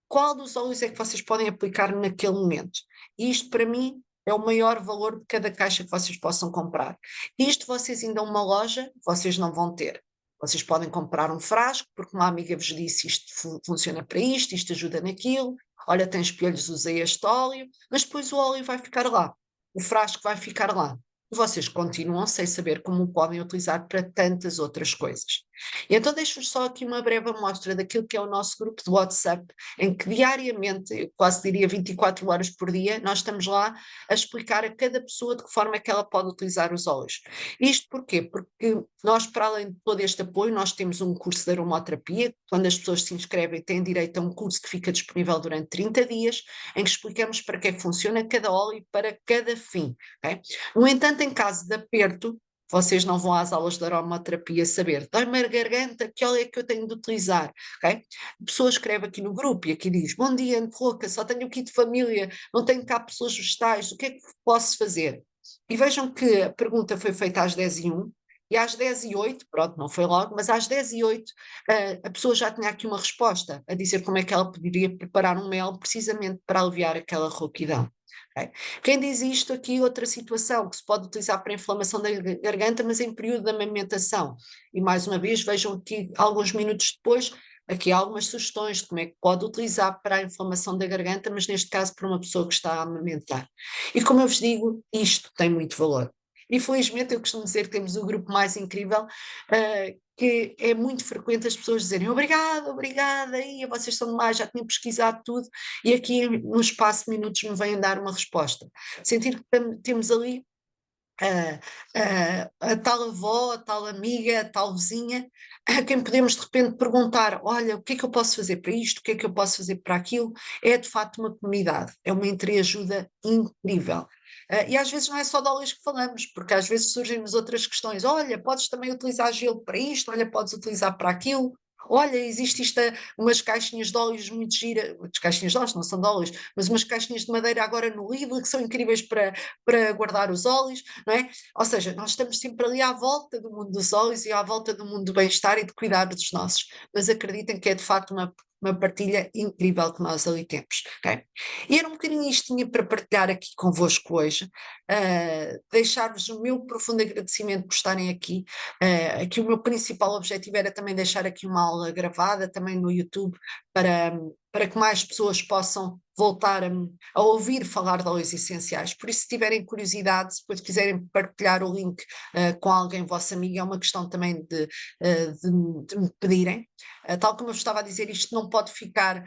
qual dos óleos é que vocês podem aplicar naquele momento. E isto, para mim, é o maior valor de cada caixa que vocês possam comprar. Isto vocês ainda uma loja, vocês não vão ter. Vocês podem comprar um frasco, porque uma amiga vos disse isto funciona para isto ajuda naquilo. Olha, tem espelhos, usei este óleo, mas depois o óleo vai ficar lá. O frasco vai ficar lá. E vocês continuam sem saber como o podem utilizar para tantas outras coisas. E então deixo-vos só aqui uma breve amostra daquilo que é o nosso grupo de WhatsApp, em que diariamente, eu quase diria 24 horas por dia, nós estamos lá a explicar a cada pessoa de que forma é que ela pode utilizar os óleos. Isto porquê? Porque nós, para além de todo este apoio, nós temos um curso de aromaterapia, quando as pessoas se inscrevem têm direito a um curso que fica disponível durante 30 dias, em que explicamos para que é que funciona cada óleo e para cada fim. Okay? No entanto, em caso de aperto, vocês não vão às aulas de aromaterapia saber, dói-me a garganta, que óleo é que eu tenho de utilizar, ok? A pessoa escreve aqui no grupo e aqui diz, bom dia, ando louca, só tenho aqui de família, não tenho cá pessoas vegetais, o que é que posso fazer? E vejam que a pergunta foi feita às 10h01, e às 10h08, pronto, não foi logo, mas às 10h08 a pessoa já tinha aqui uma resposta a dizer como é que ela poderia preparar um mel precisamente para aliviar aquela rouquidão. Okay? Quem diz isto aqui, outra situação que se pode utilizar para inflamação da garganta, mas em período de amamentação. E mais uma vez, vejam aqui alguns minutos depois, aqui há algumas sugestões de como é que pode utilizar para a inflamação da garganta, mas neste caso para uma pessoa que está a amamentar. E como eu vos digo, isto tem muito valor. Infelizmente, eu costumo dizer que temos o grupo mais incrível, que é muito frequente as pessoas dizerem obrigada, obrigada, e vocês são demais, já tinham pesquisado tudo, e aqui no espaço de minutos me vêm dar uma resposta. Sentir que temos ali a tal avó, a tal amiga, a tal vizinha, a quem podemos de repente perguntar, olha, o que é que eu posso fazer para isto, o que é que eu posso fazer para aquilo, é de facto uma comunidade, é uma entreajuda incrível. E às vezes não é só de óleos que falamos, porque às vezes surgem-nos outras questões, olha, podes também utilizar gelo para isto, olha, podes utilizar para aquilo, olha, existe isto, umas caixinhas de óleos muito gira, as caixinhas de óleos não são de óleos, mas umas caixinhas de madeira agora no Lidl que são incríveis para guardar os óleos, não é? Ou seja, nós estamos sempre ali à volta do mundo dos óleos e à volta do mundo do bem-estar e de cuidar dos nossos, mas acreditem que é de facto uma partilha incrível que nós ali temos. Okay? E era um bocadinho isto que tinha para partilhar aqui convosco hoje, deixar-vos o meu profundo agradecimento por estarem aqui. Aqui o meu principal objetivo era também deixar aqui uma aula gravada também no YouTube para que mais pessoas possam voltar a ouvir falar de óleos essenciais. Por isso, se tiverem curiosidade, se depois quiserem partilhar o link com alguém, vosso amigo, é uma questão também de me pedirem. Tal como eu estava a dizer, isto não pode ficar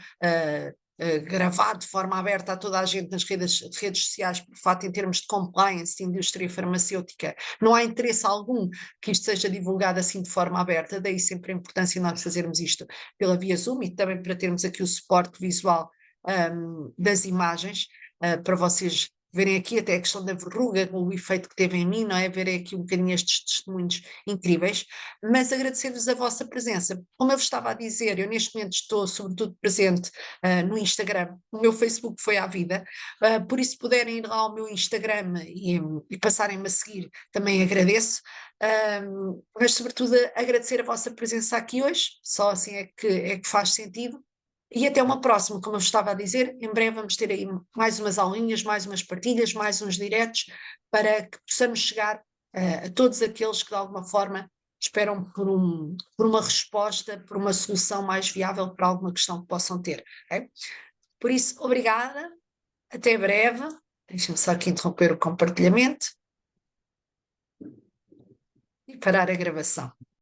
gravado de forma aberta a toda a gente nas redes sociais, por fato, em termos de compliance, de indústria farmacêutica, não há interesse algum que isto seja divulgado assim de forma aberta, daí sempre a importância de nós fazermos isto pela via Zoom e também para termos aqui o suporte visual das imagens, para vocês verem aqui até a questão da verruga, o efeito que teve em mim, não é? Verem aqui um bocadinho estes testemunhos incríveis, mas agradecer-vos a vossa presença. Como eu vos estava a dizer, eu neste momento estou sobretudo presente no Instagram, o meu Facebook foi à vida, por isso puderem ir lá ao meu Instagram e passarem-me a seguir, também agradeço, mas sobretudo agradecer a vossa presença aqui hoje, só assim é que faz sentido. E até uma próxima, como eu estava a dizer, em breve vamos ter aí mais umas aulinhas, mais umas partilhas, mais uns diretos, para que possamos chegar a todos aqueles que de alguma forma esperam por uma resposta, por uma solução mais viável para alguma questão que possam ter. Ok? Por isso, obrigada, até breve. Deixem-me só aqui interromper o compartilhamento e parar a gravação.